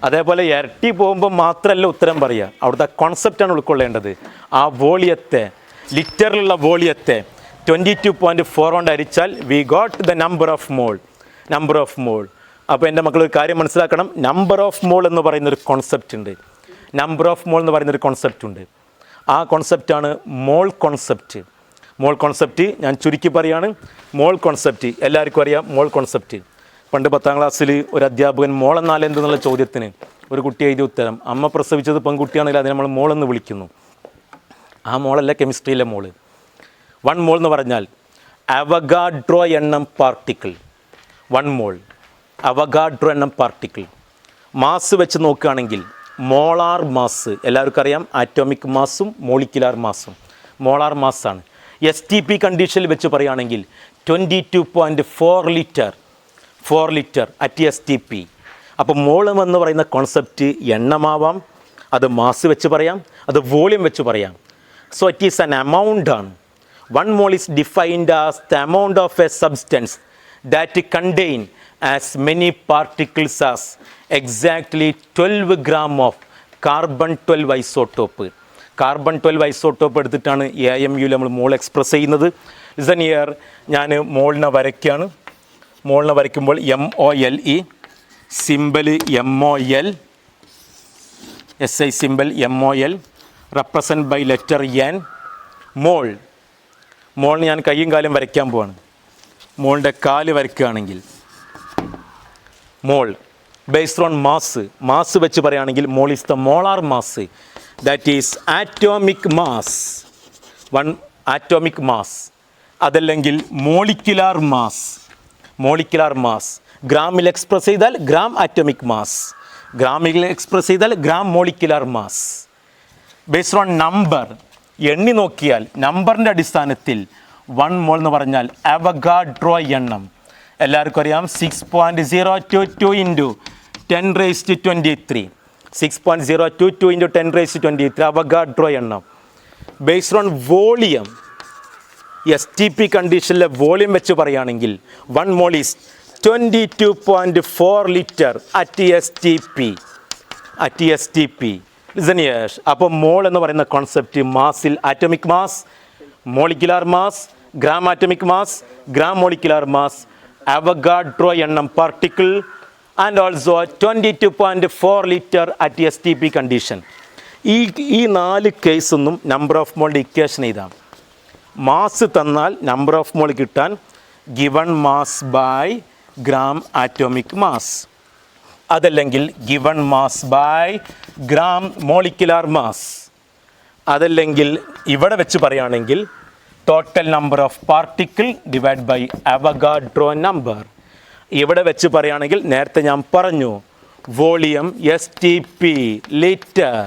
അതേപോലെ ഇരട്ടി പോകുമ്പോൾ മാത്രമല്ല ഉത്തരം പറയുക, അവിടുത്തെ കോൺസെപ്റ്റാണ് ഉൾക്കൊള്ളേണ്ടത്. ആ വോളിയത്തെ, ലിറ്ററിലുള്ള വോളിയത്തെ 22.4 കൊണ്ട് അരിച്ചാൽ we got the number of mole. അപ്പോൾ എൻ്റെ മക്കൾ ഒരു കാര്യം മനസ്സിലാക്കണം, നമ്പർ ഓഫ് മോൾ എന്ന് പറയുന്നൊരു കോൺസെപ്റ്റ് ഉണ്ട്. ആ കോൺസെപ്റ്റാണ് മോൾ കോൺസെപ്റ്റ്. ഞാൻ ചുരുക്കി പറയാണ്, മോൾ കോൺസെപ്റ്റ് എല്ലാവർക്കും അറിയാം. മോൾ കോൺസെപ്റ്റ് പണ്ട് 10ാം ക്ലാസ്സിൽ ഒരു അധ്യാപകൻ മോളെന്നാൽ എന്തെന്നുള്ള ചോദ്യത്തിന് ഒരു കുട്ടി എഴുതിയ ഉത്തരം, അമ്മ പ്രസവിച്ചത് പെൺകുട്ടിയാണെങ്കിൽ അതിനെ നമ്മൾ മോളെന്ന് വിളിക്കുന്നു. ആ മോളല്ല കെമിസ്ട്രിയിലെ മോള്. 1 മോൾ എന്ന് പറഞ്ഞാൽ അവഗാഡ്രോ എണ്ണം പാർട്ടിക്കിൾ. 1 മോൾ അവഗാഡ്രോ എണ്ണം പാർട്ടിക്കിൾ. മാസ് വെച്ച് നോക്കുകയാണെങ്കിൽ മോളാർ മാസ് എല്ലാവർക്കും അറിയാം, ആറ്റോമിക് മാസും മോളിക്കുലാർ മാസും. മോളാർ മാസ്സാണ്. STP കണ്ടീഷനിൽ വെച്ച് പറയുകയാണെങ്കിൽ 22.4 ലിറ്റർ അറ്റ് STP. അപ്പോൾ മോളം എന്ന് പറയുന്ന കോൺസെപ്റ്റ് എണ്ണമാവാം, അത് മാസ് വെച്ച് പറയാം, അത് വോളിയം വെച്ച് പറയാം. So it is an amount ആണ്. 1 mole is defined as the amount of a substance that contain as many particles as exactly 12 gram of carbon 12 isotope. Carbon 12 isotope എടുത്തിട്ടാണ് AMUയിൽ നമ്മൾ മോൾ എക്സ്പ്രസ് ചെയ്യുന്നത്. ഇസൻ ഇയർ ഞാൻ മോളിനെ വരയ്ക്കുകയാണ്. മോളിനെ വരയ്ക്കുമ്പോൾ MOLE, symbol MOL, SI symbol MOL, represent by letter N. മോളിന് ഞാൻ കൈയും കാലും വരയ്ക്കാൻ പോവാണ്. മോളിൻ്റെ കാല് വരയ്ക്കുകയാണെങ്കിൽ മോൾ ബേസ്ഡ് ഓൺ മാസ് വെച്ച് പറയുകയാണെങ്കിൽ mole is the molar mass, that is atomic mass. അതല്ലെങ്കിൽ മോളിക്കുലാർ മാസ്. ഗ്രാമിൽ എക്സ്പ്രസ് ചെയ്താൽ ഗ്രാം ആറ്റോമിക് മാസ്, ഗ്രാമിൽ എക്സ്പ്രസ് ചെയ്താൽ gram molecular mass. Based on number എണ്ണി നോക്കിയാൽ നമ്പറിൻ്റെ അടിസ്ഥാനത്തിൽ 1 മോൾ എന്ന് പറഞ്ഞാൽ അവഗാഡ്രോ എണ്ണം എല്ലാവർക്കും അറിയാം, 6.022 × 10⁻23. 6.022 × 10⁻23 അവഗാഡ്രോ എണ്ണം. ബേസ്ഡ് ഓൺ വോളിയം STP കണ്ടീഷനിലെ വോളിയം വെച്ച് പറയുകയാണെങ്കിൽ 1 mole is 22.4 litre at STP. Listeners, അപ്പോൾ മോൾ എന്ന് പറയുന്ന കോൺസെപ്റ്റ് മാസിൽ atomic mass, molecular mass, gram atomic mass, gram molecular mass, Avogadro എണ്ണം particle and also 22.4 litre at STP condition. ഈ 4 കേസൊന്നും നമ്പർ ഓഫ് മോളിൻ്റെ ഇക്വേഷൻ എഴുതാം. മാസ് തന്നാൽ നമ്പർ ഓഫ് മോൾ കിട്ടാൻ given mass by gram atomic mass. അതല്ലെങ്കിൽ given mass by gram molecular mass, അതല്ലെങ്കിൽ ഇവിടെ വെച്ച് പറയുകയാണെങ്കിൽ total number of particle divide by Avogadro number. ഇവിടെ വെച്ച് പറയുകയാണെങ്കിൽ നേരത്തെ ഞാൻ പറഞ്ഞു volume STP litre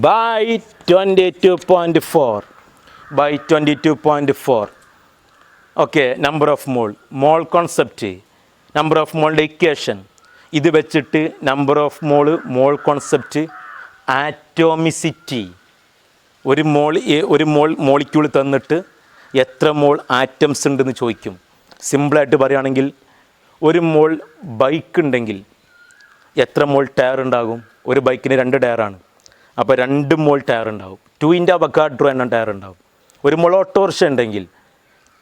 by 22.4 okay. Number of mole, mole concept, number of മോളിൻ്റെ ഇക്വേഷൻ, ഇത് വെച്ചിട്ട് number of mole concept, atomicity, ഒരു മോളിക്യൂൾ തന്നിട്ട് എത്ര മോൾ ആറ്റംസ് ഉണ്ടെന്ന് ചോദിക്കും. സിമ്പിളായിട്ട് പറയുകയാണെങ്കിൽ ഒരു മോൾ ബൈക്ക് ഉണ്ടെങ്കിൽ എത്ര മോൾ ടയർ ഉണ്ടാകും? ഒരു ബൈക്കിന് 2 ടയറാണ്, അപ്പോൾ 2 മോൾ ടയർ ഉണ്ടാവും. 2 × അവഗാഡ്രോ എണ്ണം ടയർ ഉണ്ടാവും. ഒരു മോൾ ഓട്ടോറിക്ഷ ഉണ്ടെങ്കിൽ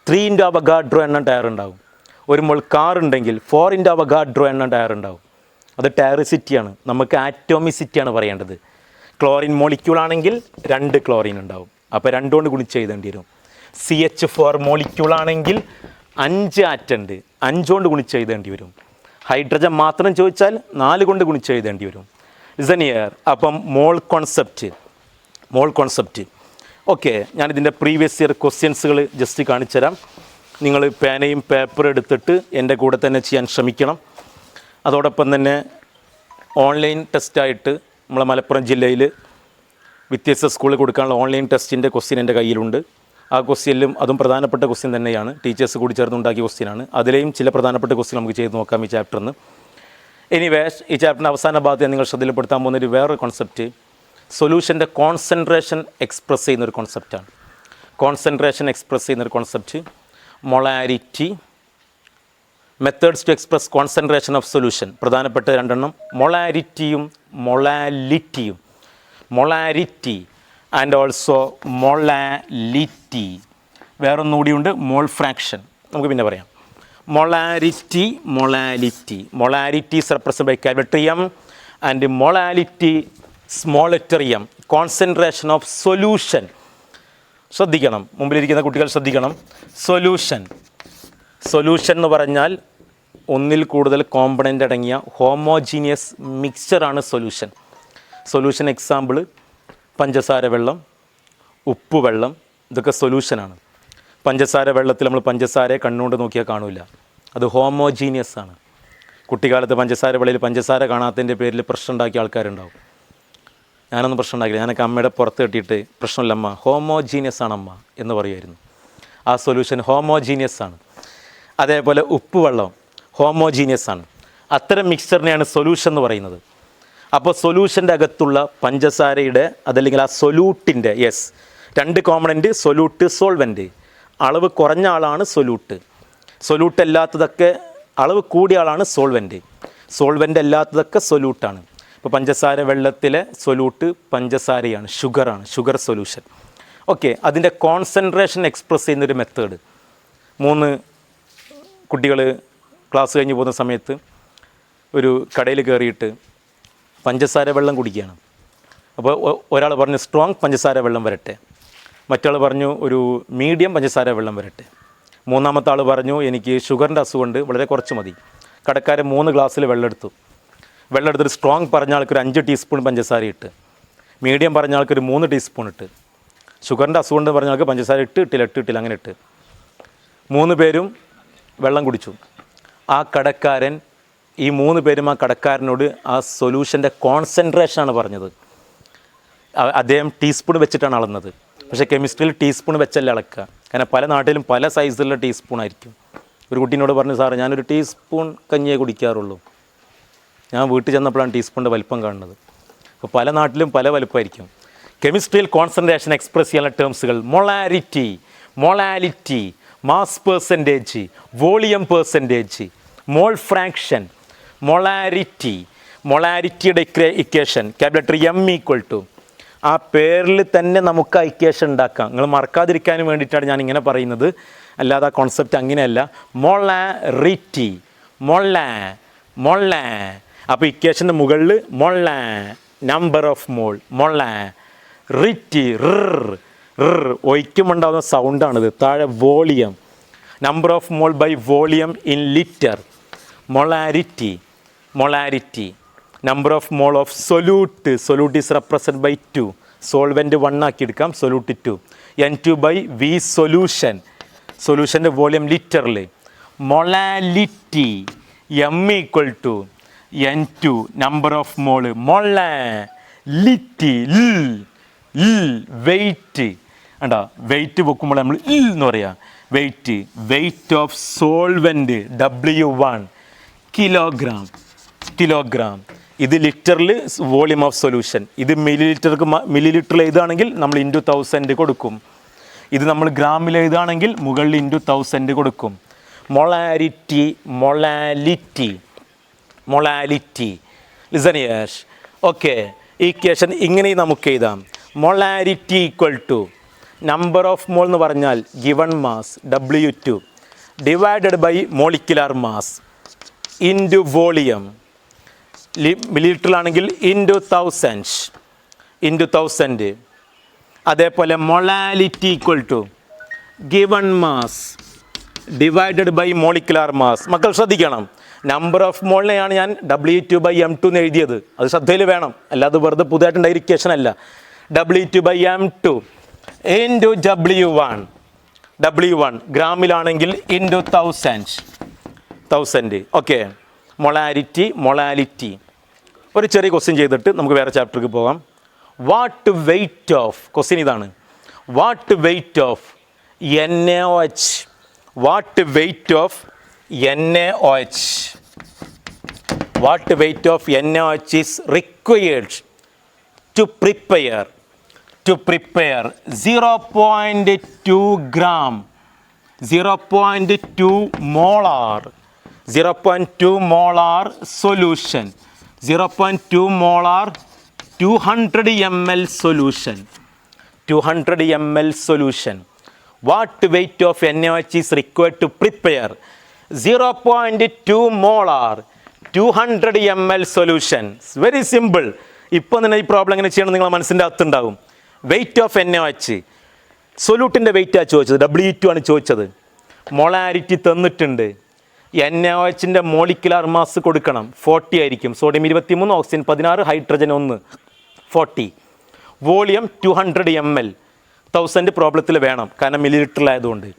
3 × അവഗാഡ്രോ എണ്ണം ടയർ ഉണ്ടാവും. ഒരു മോൾ കാർ ഉണ്ടെങ്കിൽ 4 × അവഗാഡ്രോ എണ്ണം ടയർ ഉണ്ടാവും. അത് ടയറിസിറ്റിയാണ്. നമുക്ക് ആറ്റോമിസിറ്റിയാണ് പറയേണ്ടത്. ക്ലോറിൻ മോളിക്യൂൾ ആണെങ്കിൽ 2 ക്ലോറിൻ ഉണ്ടാവും, അപ്പോൾ 2 കൊണ്ട് ഗുണിച്ച് എഴുതേണ്ടി വരും. CH4 മോളിക്യൂൾ ആണെങ്കിൽ 5 ആറ്റം ഉണ്ട്, 5 കൊണ്ട് ഗുണിച്ച് എഴുതേണ്ടി വരും. ഹൈഡ്രജൻ മാത്രം ചോദിച്ചാൽ 4 കൊണ്ട് ഗുണിച്ച് എഴുതേണ്ടി വരും. ഇസനിയർ. അപ്പം മോൾ കോൺസെപ്റ്റ് ഓക്കെ. ഞാനിതിൻ്റെ പ്രീവിയസ് ഇയർ ക്വസ്റ്റ്യൻസുകൾ ജസ്റ്റ് കാണിച്ചു തരാം. നിങ്ങൾ പേനയും പേപ്പറും എടുത്തിട്ട് എൻ്റെ കൂടെ തന്നെ ചെയ്യാൻ ശ്രമിക്കണം. അതോടൊപ്പം തന്നെ ഓൺലൈൻ ടെസ്റ്റായിട്ട് നമ്മളെ മലപ്പുറം ജില്ലയിൽ വ്യത്യസ്ത സ്കൂളിൽ കൊടുക്കാനുള്ള ഓൺലൈൻ ടെസ്റ്റിൻ്റെ ക്വസ്റ്റ്യൻ എൻ്റെ കയ്യിലുണ്ട്. ആ ക്വസ്റ്റ്യനിലും അതും പ്രധാനപ്പെട്ട ക്വസ്റ്റ്യൻ തന്നെയാണ്, ടീച്ചേഴ്സ് കൂടി ചേർന്നുണ്ടാക്കിയ ക്വസ്റ്റ്യനാണ്. അതിലെയും ചില പ്രധാനപ്പെട്ട ക്വസ്റ്റ്യൻ നമുക്ക് ചെയ്ത് നോക്കാം ഈ ചാപ്റ്ററിന്. എനിവേസ്, ഈ ചാപ്റ്ററിൻ്റെ അവസാന ഭാഗത്ത് നിങ്ങൾ ശ്രദ്ധയിൽപ്പെടുത്താൻ പോകുന്നൊരു വേറൊരു കോൺസെപ്റ്റ് സൊല്യൂഷൻ്റെ കോൺസെൻട്രേഷൻ എക്സ്പ്രസ് ചെയ്യുന്നൊരു കോൺസെപ്റ്റാണ്. Concept molarity, methods to express concentration of solution. പ്രധാനപ്പെട്ട 2 എണ്ണം മൊളാരിറ്റിയും മൊളാലിറ്റിയും. Molarity and also molality. വേറൊന്നുകൂടിയുണ്ട്, മോൾ ഫ്രാക്ഷൻ, നമുക്ക് പിന്നെ പറയാം. Molarity, molality is represented by capital M and molality small letter m. Concentration of solution. ശ്രദ്ധിക്കണം, മുമ്പിലിരിക്കുന്ന കുട്ടികൾ ശ്രദ്ധിക്കണം. സൊല്യൂഷൻ എന്ന് പറഞ്ഞാൽ ഒന്നിൽ കൂടുതൽ കോമ്പണൻ്റ് അടങ്ങിയ ഹോമോജീനിയസ് മിക്സ്ചറാണ് സൊല്യൂഷൻ. എക്സാമ്പിൾ പഞ്ചസാര വെള്ളം, ഉപ്പ് വെള്ളം, ഇതൊക്കെ സൊല്യൂഷനാണ്. പഞ്ചസാര വെള്ളത്തിൽ നമ്മൾ പഞ്ചസാരയെ കണ്ണുകൊണ്ട് നോക്കിയാൽ കാണില്ല, അത് ഹോമോജീനിയസ് ആണ്. കുട്ടിക്കാലത്ത് പഞ്ചസാര വെള്ളയിൽ പഞ്ചസാര കാണാത്തതിൻ്റെ പേരിൽ പ്രശ്നം ഉണ്ടാക്കിയ ആൾക്കാരുണ്ടാവും. ഞാനൊന്നും പ്രശ്നം ഉണ്ടാക്കില്ല, ഞാനൊക്കെ അമ്മയുടെ പുറത്ത് കെട്ടിയിട്ട് പ്രശ്നമില്ല അമ്മ, ഹോമോജീനിയസ് ആണ് അമ്മ എന്ന് പറയുമായിരുന്നു. ആ സൊല്യൂഷൻ ഹോമോജീനിയസ് ആണ്. അതേപോലെ ഉപ്പ് വെള്ളം ഹോമോജീനിയസ് ആണ്. അത്തരം മിക്സ്ചറിനെയാണ് സൊല്യൂഷൻ എന്ന് പറയുന്നത്. അപ്പോൾ സൊല്യൂഷൻ്റെ അകത്തുള്ള പഞ്ചസാരയുടെ അതല്ലെങ്കിൽ ആ സൊല്യൂട്ടിൻ്റെ 2 കോമ്പണൻറ്റ് സൊല്യൂട്ട്, സോൾവെൻറ്റ്. അളവ് കുറഞ്ഞ ആളാണ് സൊല്യൂട്ട് അല്ലാത്തതൊക്കെ, അളവ് കൂടിയ ആളാണ് സോൾവെൻ്റ് അല്ലാത്തതൊക്കെ സൊല്യൂട്ടാണ്. ഇപ്പോൾ പഞ്ചസാര വെള്ളത്തിലെ സൊല്യൂട്ട് പഞ്ചസാരയാണ്, ഷുഗർ സൊല്യൂഷൻ. ഓക്കെ. അതിൻ്റെ കോൺസെൻട്രേഷൻ എക്സ്പ്രസ് ചെയ്യുന്നൊരു മെത്തേഡ്. 3 കുട്ടികൾ ക്ലാസ് കഴിഞ്ഞ് പോകുന്ന സമയത്ത് ഒരു കടയിൽ കയറിയിട്ട് പഞ്ചസാര വെള്ളം കുടിക്കുകയാണ്. അപ്പോൾ ഒരാൾ പറഞ്ഞു സ്ട്രോങ് പഞ്ചസാര വെള്ളം വരട്ടെ, മറ്റാൾ പറഞ്ഞു ഒരു മീഡിയം പഞ്ചസാര വെള്ളം വരട്ടെ, മൂന്നാമത്തെ ആൾ പറഞ്ഞു എനിക്ക് ഷുഗറിൻ്റെ അസുഖമുണ്ട്, വളരെ കുറച്ച് മതി. കടക്കാരൻ 3 ഗ്ലാസ്സിൽ വെള്ളം എടുത്തിട്ട് സ്ട്രോങ് പറഞ്ഞ ആൾക്കൊരു 5 ടീസ്പൂൺ പഞ്ചസാര ഇട്ട്, മീഡിയം പറഞ്ഞ ആൾക്കൊരു 3 ടീസ്പൂൺ ഇട്ട്, ഷുഗറിൻ്റെ അസുഖം എന്ന് പറഞ്ഞ ആൾക്ക് പഞ്ചസാര ഇട്ടിട്ടില്ല അങ്ങനെ ഇട്ട്. 3 പേരും വെള്ളം കുടിച്ചു. ആ കടക്കാരൻ, ഈ 3 പേരും ആ കടക്കാരനോട് ആ സൊല്യൂഷൻ്റെ കോൺസെൻട്രേഷനാണ് പറഞ്ഞത്. അദ്ദേഹം ടീസ്പൂൺ വെച്ചിട്ടാണ് അളന്നത്. പക്ഷേ കെമിസ്ട്രിയിൽ ടീസ്പൂൺ വെച്ചല്ല അളക്കുക, കാരണം പല നാട്ടിലും പല സൈസിലുള്ള ടീസ്പൂൺ ആയിരിക്കും. ഒരു കുട്ടീനോട് പറഞ്ഞു സാറേ ഞാനൊരു ടീസ്പൂൺ കഞ്ഞിയേ കുടിക്കാറുള്ളൂ, ഞാൻ വീട്ടിൽ ചെന്നപ്പോഴാണ് ടീസ്പൂണിൻ്റെ വലിപ്പം കാണുന്നത്. അപ്പോൾ പല നാട്ടിലും പല വലിപ്പമായിരിക്കും. കെമിസ്ട്രിയിൽ കോൺസെൻട്രേഷൻ എക്സ്പ്രസ് ചെയ്യാനുള്ള ടേംസുകൾ molality, mass percentage, volume percentage, mole fraction, മൊളാരിറ്റിയുടെ ഇക്വേഷൻ ക്യാപിറ്റൽ M = ആ പേരിൽ തന്നെ നമുക്ക് ആ ഇക്വേഷൻ ഉണ്ടാക്കാം. നിങ്ങൾ മറക്കാതിരിക്കാൻ വേണ്ടിയിട്ടാണ് ഞാൻ ഇങ്ങനെ പറയുന്നത്, അല്ലാതെ ആ കോൺസെപ്റ്റ് അങ്ങനെയല്ല. മൊളാരിറ്റി, അപ്പോൾ ഇക്വേഷൻ്റെ മുകളിൽ നമ്പർ ഓഫ് മോൾ, റിറ്റി, ഒഴിക്കുമുണ്ടാകുന്ന സൗണ്ടാണിത്. താഴെ volume, number of mole by volume in litre, molarity. molarity, number of mole of solute is represented by 2, solvent 1 ആക്കി എടുക്കാം, solute 2, N2 by V solution, solutionൻ്റെ വോളിയം ലിറ്ററിൽ. Molality, M equal to N2 number of mole, molality, weight കണ്ടോ, weight വെക്കുമ്പോൾ നമ്മൾ എന്ന് പറയാം, weight of solvent W1 kilogram. ഇത് ലിറ്ററിൽ വോളിയം ഓഫ് സൊല്യൂഷൻ. ഇത് മില്ലി ലിറ്ററിൽ എഴുതുകയാണെങ്കിൽ നമ്മൾ ഇൻറ്റു 1000 കൊടുക്കും. ഇത് നമ്മൾ ഗ്രാമിൽ എഴുതുകയാണെങ്കിൽ മുകളിൽ ഇൻറ്റു 1000 കൊടുക്കും. Molality listen yes. Okay, equation ഇങ്ങനെ നമുക്ക് എഴുതാം. Molarity equal to number of mole എന്ന് പറഞ്ഞാൽ given mass W2 divided by molecular mass into volume, മില്ലിലിറ്ററിലാണെങ്കിൽ ഇൻറ്റു 1000. അതേപോലെ molality equal to given mass divided by molecular mass. മക്കൾ ശ്രദ്ധിക്കണം, നമ്പർ ഓഫ് മോളിനെയാണ് ഞാൻ W2/M2 എന്ന് എഴുതിയത്. അത് ശ്രദ്ധയിൽ വേണം, അല്ലാതെ വെറുതെ പുതുതായിട്ടുണ്ടായ ഇക്വേഷൻ അല്ല. W2/M2 ഇൻറ്റു W1 ഗ്രാമിലാണെങ്കിൽ ഇൻറ്റു 1000. Okay, molality. ഒരു ചെറിയ ക്വസ്റ്റ്യൻ ചെയ്തിട്ട് നമുക്ക് വേറെ ചാപ്റ്റർക്ക് പോകാം. വാട്ട് വെയിറ്റ് ഓഫ്, ക്വസ്റ്റ്യൻ ഇതാണ്, what weight of NaOH, what weight of NaOH, what weight of NaOH is required to prepare 0.2 gram, 0.2 molar solution, 0.2 molar 200 ml solution. What weight of NaOH is required to prepare 0.2 molar 200 ml solution? Very simple. ഇപ്പോൾ തന്നെ ഈ problem എങ്ങനെ ചെയ്യണം നിങ്ങളെ മനസ്സിൻ്റെ അകത്തുണ്ടാകും. Wait of NaOH, സൊല്യൂട്ടിൻ്റെ വെയിറ്റാണ് ചോദിച്ചത്, W2 ആണ് ചോദിച്ചത്. മൊളാരിറ്റി തന്നിട്ടുണ്ട്. NaOHൻ്റെ മോളിക്കുലാർ മാസ് കൊടുക്കണം, 40 ആയിരിക്കും. Sodium 23, oxygen 16, hydrogen 1, 40. Volume 200 ml, 1000 പ്രോബ്ലത്തിൽ വേണം, കാരണം മില്ലി ലിറ്ററിലായതുകൊണ്ട്.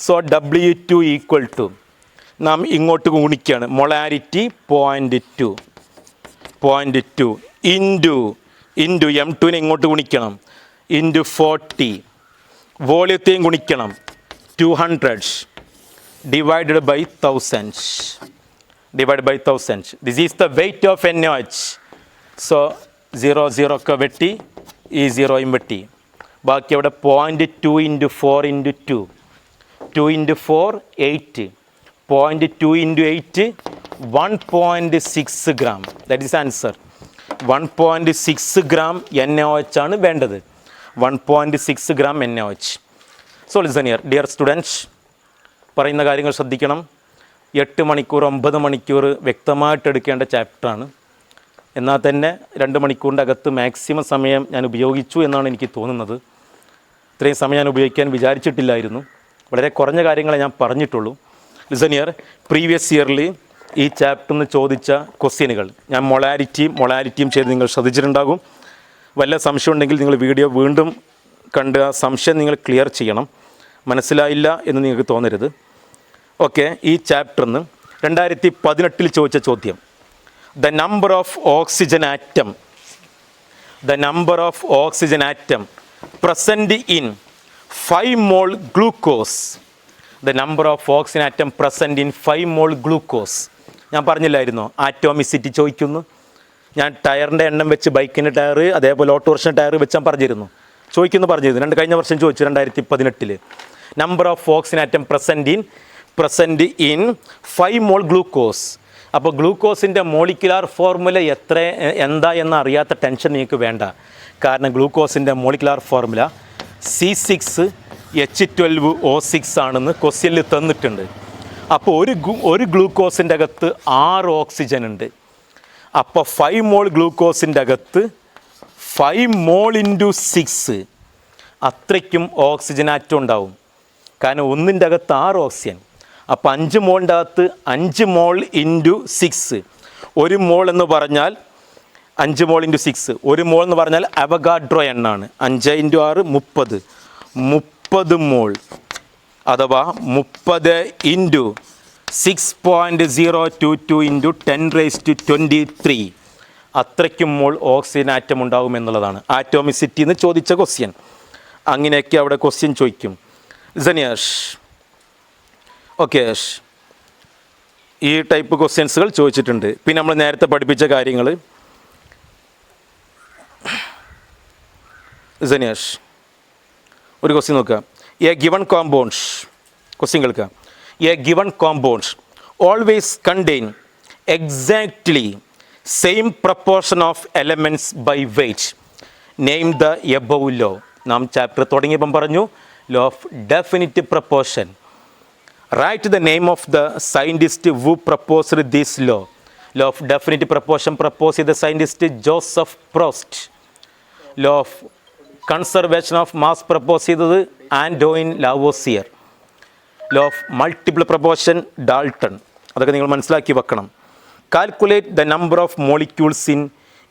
സോ W2 ഈക്വൽ ടു, നാം ഇങ്ങോട്ട് ഗുണിക്കുകയാണ്, മൊളാരിറ്റി 0.2 ഇൻറ്റു M2നെ ഇങ്ങോട്ട് ഗുണിക്കണം, ഇൻറ്റു 40, വോളിയത്തെയും ഗുണിക്കണം 200 divided by 1000. This is the weight of NaOH. So 0 ഒക്കെ വെട്ടി, ഈ 0യും വെട്ടി, ബാക്കി അവിടെ 0.2 into 4 into 2 into 4 8, 0.2 into 8 1.6 gram. That is answer. 1.6 gram NaOH ആണ് വേണ്ടത്, 1.6 gram NaOH. So listen here dear students, പറയുന്ന കാര്യങ്ങൾ ശ്രദ്ധിക്കണം. 8 മണിക്കൂർ 9 മണിക്കൂർ വ്യക്തമായിട്ട് എടുക്കേണ്ട ചാപ്റ്ററാണ്. എന്നാൽ തന്നെ 2 മണിക്കൂറിൻ്റെ അകത്ത് മാക്സിമം സമയം ഞാൻ ഉപയോഗിച്ചു എന്നാണ് എനിക്ക് തോന്നുന്നത്. ഇത്രയും സമയം ഞാൻ ഉപയോഗിക്കാൻ വിചാരിച്ചിട്ടില്ലായിരുന്നു. വളരെ കുറഞ്ഞ കാര്യങ്ങളെ ഞാൻ പറഞ്ഞിട്ടുള്ളൂ. ലിസൺ ഹിയർ, പ്രീവിയസ് ഇയറിൽ ഈ ചാപ്റ്ററിൽ നിന്ന് ചോദിച്ച ക്വസ്റ്റ്യനുകൾ ഞാൻ മൊളാരിറ്റിയും ചെയ്ത് നിങ്ങൾ ശ്രദ്ധിച്ചിട്ടുണ്ടാകും. വല്ല സംശയം ഉണ്ടെങ്കിൽ നിങ്ങൾ വീഡിയോ വീണ്ടും കണ്ട് ആ സംശയം നിങ്ങൾ ക്ലിയർ ചെയ്യണം. മനസ്സിലായില്ല എന്ന് നിങ്ങൾക്ക് തോന്നരുത്. ഓക്കെ, ഈ ചാപ്റ്ററിൽ നിന്ന് 2018 ചോദിച്ച ചോദ്യം, the number of oxygen atom present in 5 mole glucose, the number of oxygen atom present in 5 mole glucose. ഞാൻ പറഞ്ഞില്ലായിരുന്നോ ആറ്റോമിസിറ്റി ചോദിക്കുന്നു. ഞാൻ ടയറിൻ്റെ എണ്ണം വെച്ച് ബൈക്കിൻ്റെ ടയർ, അതേപോലെ ഓട്ടോറിക്ഷൻ്റെ ടയർ വെച്ച് ഞാൻ പറഞ്ഞിരുന്നു, പറഞ്ഞിരുന്നു. കഴിഞ്ഞ വർഷം ചോദിച്ചു 2018. Number of oxygen atom present in 5 mole glucose. അപ്പോൾ ഗ്ലൂക്കോസിൻ്റെ മോളിക്കുലാർ ഫോർമുല എന്താ എന്ന് അറിയാത്ത ടെൻഷൻ നിങ്ങൾക്ക് വേണ്ട. കാരണം ഗ്ലൂക്കോസിൻ്റെ മോളിക്കുലാർ ഫോർമുല C6H12O6 ആണെന്ന് ക്വസ്റ്റ്യനിൽ തന്നിട്ടുണ്ട്. അപ്പോൾ ഒരു ഗ്ലൂക്കോസിൻ്റെ അകത്ത് 6 ഓക്സിജൻ ഉണ്ട്. അപ്പോൾ 5 മോൾ ഗ്ലൂക്കോസിൻ്റെ അകത്ത് 5 മോൾ ഇൻറ്റു 6 അത്രയ്ക്കും ഓക്സിജൻ ആറ്റം ഉണ്ടാവും. കാരണം ഒന്നിൻ്റെ അകത്ത് 6 ഓക്സിജൻ. അപ്പോൾ 5 മോളിൻ്റെ അകത്ത് 5 മോൾ ഇൻറ്റു 6 ഒരു മോൾ എന്ന് പറഞ്ഞാൽ 5 മോൾ ഇൻറ്റു 6. ഒരു മോൾ എന്ന് പറഞ്ഞാൽ അവഗാഡ്രോ എണ്ണാണ്. 5 ഇൻറ്റു 6 30. 30 മോൾ അഥവാ 30 ഇൻറ്റു 6.022 ഇൻറ്റു 10⁻23. അത്രയ്ക്കും മോൾ ഓക്സിജൻ ആറ്റം ഉണ്ടാകും എന്നുള്ളതാണ് ആറ്റോമിസിറ്റി എന്ന് ചോദിച്ച ക്വസ്റ്റ്യൻ. അങ്ങനെയൊക്കെ അവിടെ ക്വസ്റ്റ്യൻ ചോദിക്കും. സനിയാഷ് ഓക്കെ, ഈ ടൈപ്പ് ക്വസ്റ്റ്യൻസുകൾ ചോദിച്ചിട്ടുണ്ട്. പിന്നെ നമ്മൾ നേരത്തെ പഠിപ്പിച്ച കാര്യങ്ങൾ. സനിയാഷ് ഒരു ക്വസ്റ്റ്യൻ നോക്കുക. എ ഗിവൺ കോമ്പൗണ്ട്സ്, ക്വസ്റ്റ്യൻ കേൾക്കുക. A given compounds always contain exactly same proportion of elements by weight. Name the above law. നാം ചാപ്റ്റർ തുടങ്ങിയപ്പം പറഞ്ഞു law of definite proportion. Right the name of the scientist who proposed this law. Law of definite proportion propose ചെയ്ത scientist Joseph Proust. Law of conservation of mass propose ചെയ്തത് Antoine Lavoisier. Law of multiple proportion Dalton. അതൊക്കെ നിങ്ങൾ മനസ്സിലാക്കി വെക്കണം. Calculate the number of molecules in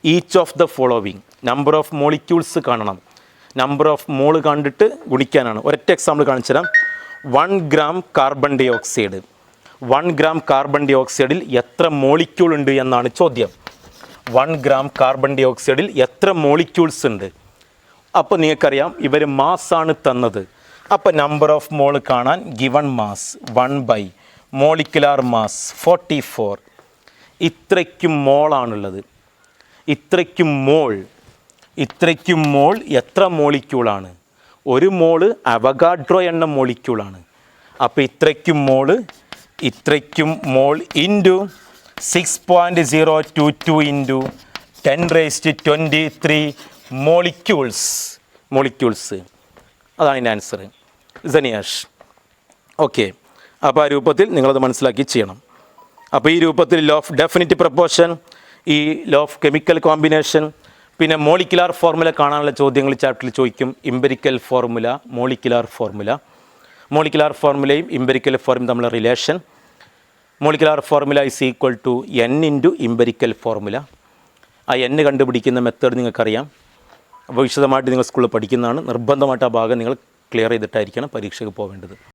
each of the following. Number of molecules കാണണം. Number of mole കണ്ടിട്ട് ഗുണിക്കാനാണ്. ഒരൊറ്റ example കാണിച്ചു തരാം. 1 gram carbon dioxide. 1 gram carbon ഡൈ ഓക്സൈഡിൽ എത്ര മോളിക്യൂൾ ഉണ്ട് എന്നാണ് ചോദ്യം. 1 ഗ്രാം കാർബൺ ഡൈ ഓക്സൈഡിൽ എത്ര മോളിക്യൂൾസ് ഉണ്ട്? അപ്പോൾ നിങ്ങൾക്കറിയാം ഇവർ മാസ്സാണ് തന്നത്. അപ്പോൾ നമ്പർ ഓഫ് മോൾ കാണാൻ ഗിവൺ മാസ് 1 മോളിക്കുലാർ മാസ് 44. ഇത്രയ്ക്കും മോളാണുള്ളത്. ഇത്രയ്ക്കും മോൾ എത്ര മോളിക്യൂളാണ്? ഒരു മോള് അവഗാഡ്രോ എണ്ണ മോളിക്യൂളാണ്. അപ്പോൾ ഇത്രയ്ക്കും മോൾ ഇൻറ്റു 6.022 ഇൻറ്റു 10⁻23 മോളിക്യൂൾസ്. അതാണ് ഇതിൻ്റെ ആൻസർ. സനിയാഷ് ഓക്കെ. അപ്പോൾ ആ രൂപത്തിൽ നിങ്ങളത് മനസ്സിലാക്കി ചെയ്യണം. അപ്പോൾ ഈ രൂപത്തിൽ ലോ ഓഫ് ഡെഫിനിറ്റ് പ്രപ്പോർഷൻ, ഈ ലോ ഓഫ് കെമിക്കൽ കോമ്പിനേഷൻ, പിന്നെ മോളിക്കുലാർ ഫോർമുല കാണാനുള്ള ചോദ്യങ്ങൾ ചാപ്റ്ററിൽ ചോദിക്കും. ഇമ്പരിക്കൽ ഫോർമുല, മോളിക്കുലാർ ഫോർമുലയും ഇമ്പരിക്കൽ ഫോർമുലയും തമ്മിലുള്ള relation. Molecular formula is equal to n into empirical formula. ആ n കണ്ടുപിടിക്കുന്ന മെത്തേഡ് നിങ്ങൾക്കറിയാം. അപ്പോൾ വിശദമായിട്ട് നിങ്ങൾ സ്കൂളിൽ പഠിക്കുന്നതാണ്. നിർബന്ധമായിട്ട് ആ ഭാഗം നിങ്ങൾ ക്ലിയർ ചെയ്തിട്ടായിരിക്കണം പരീക്ഷയ്ക്ക് പോവേണ്ടത്.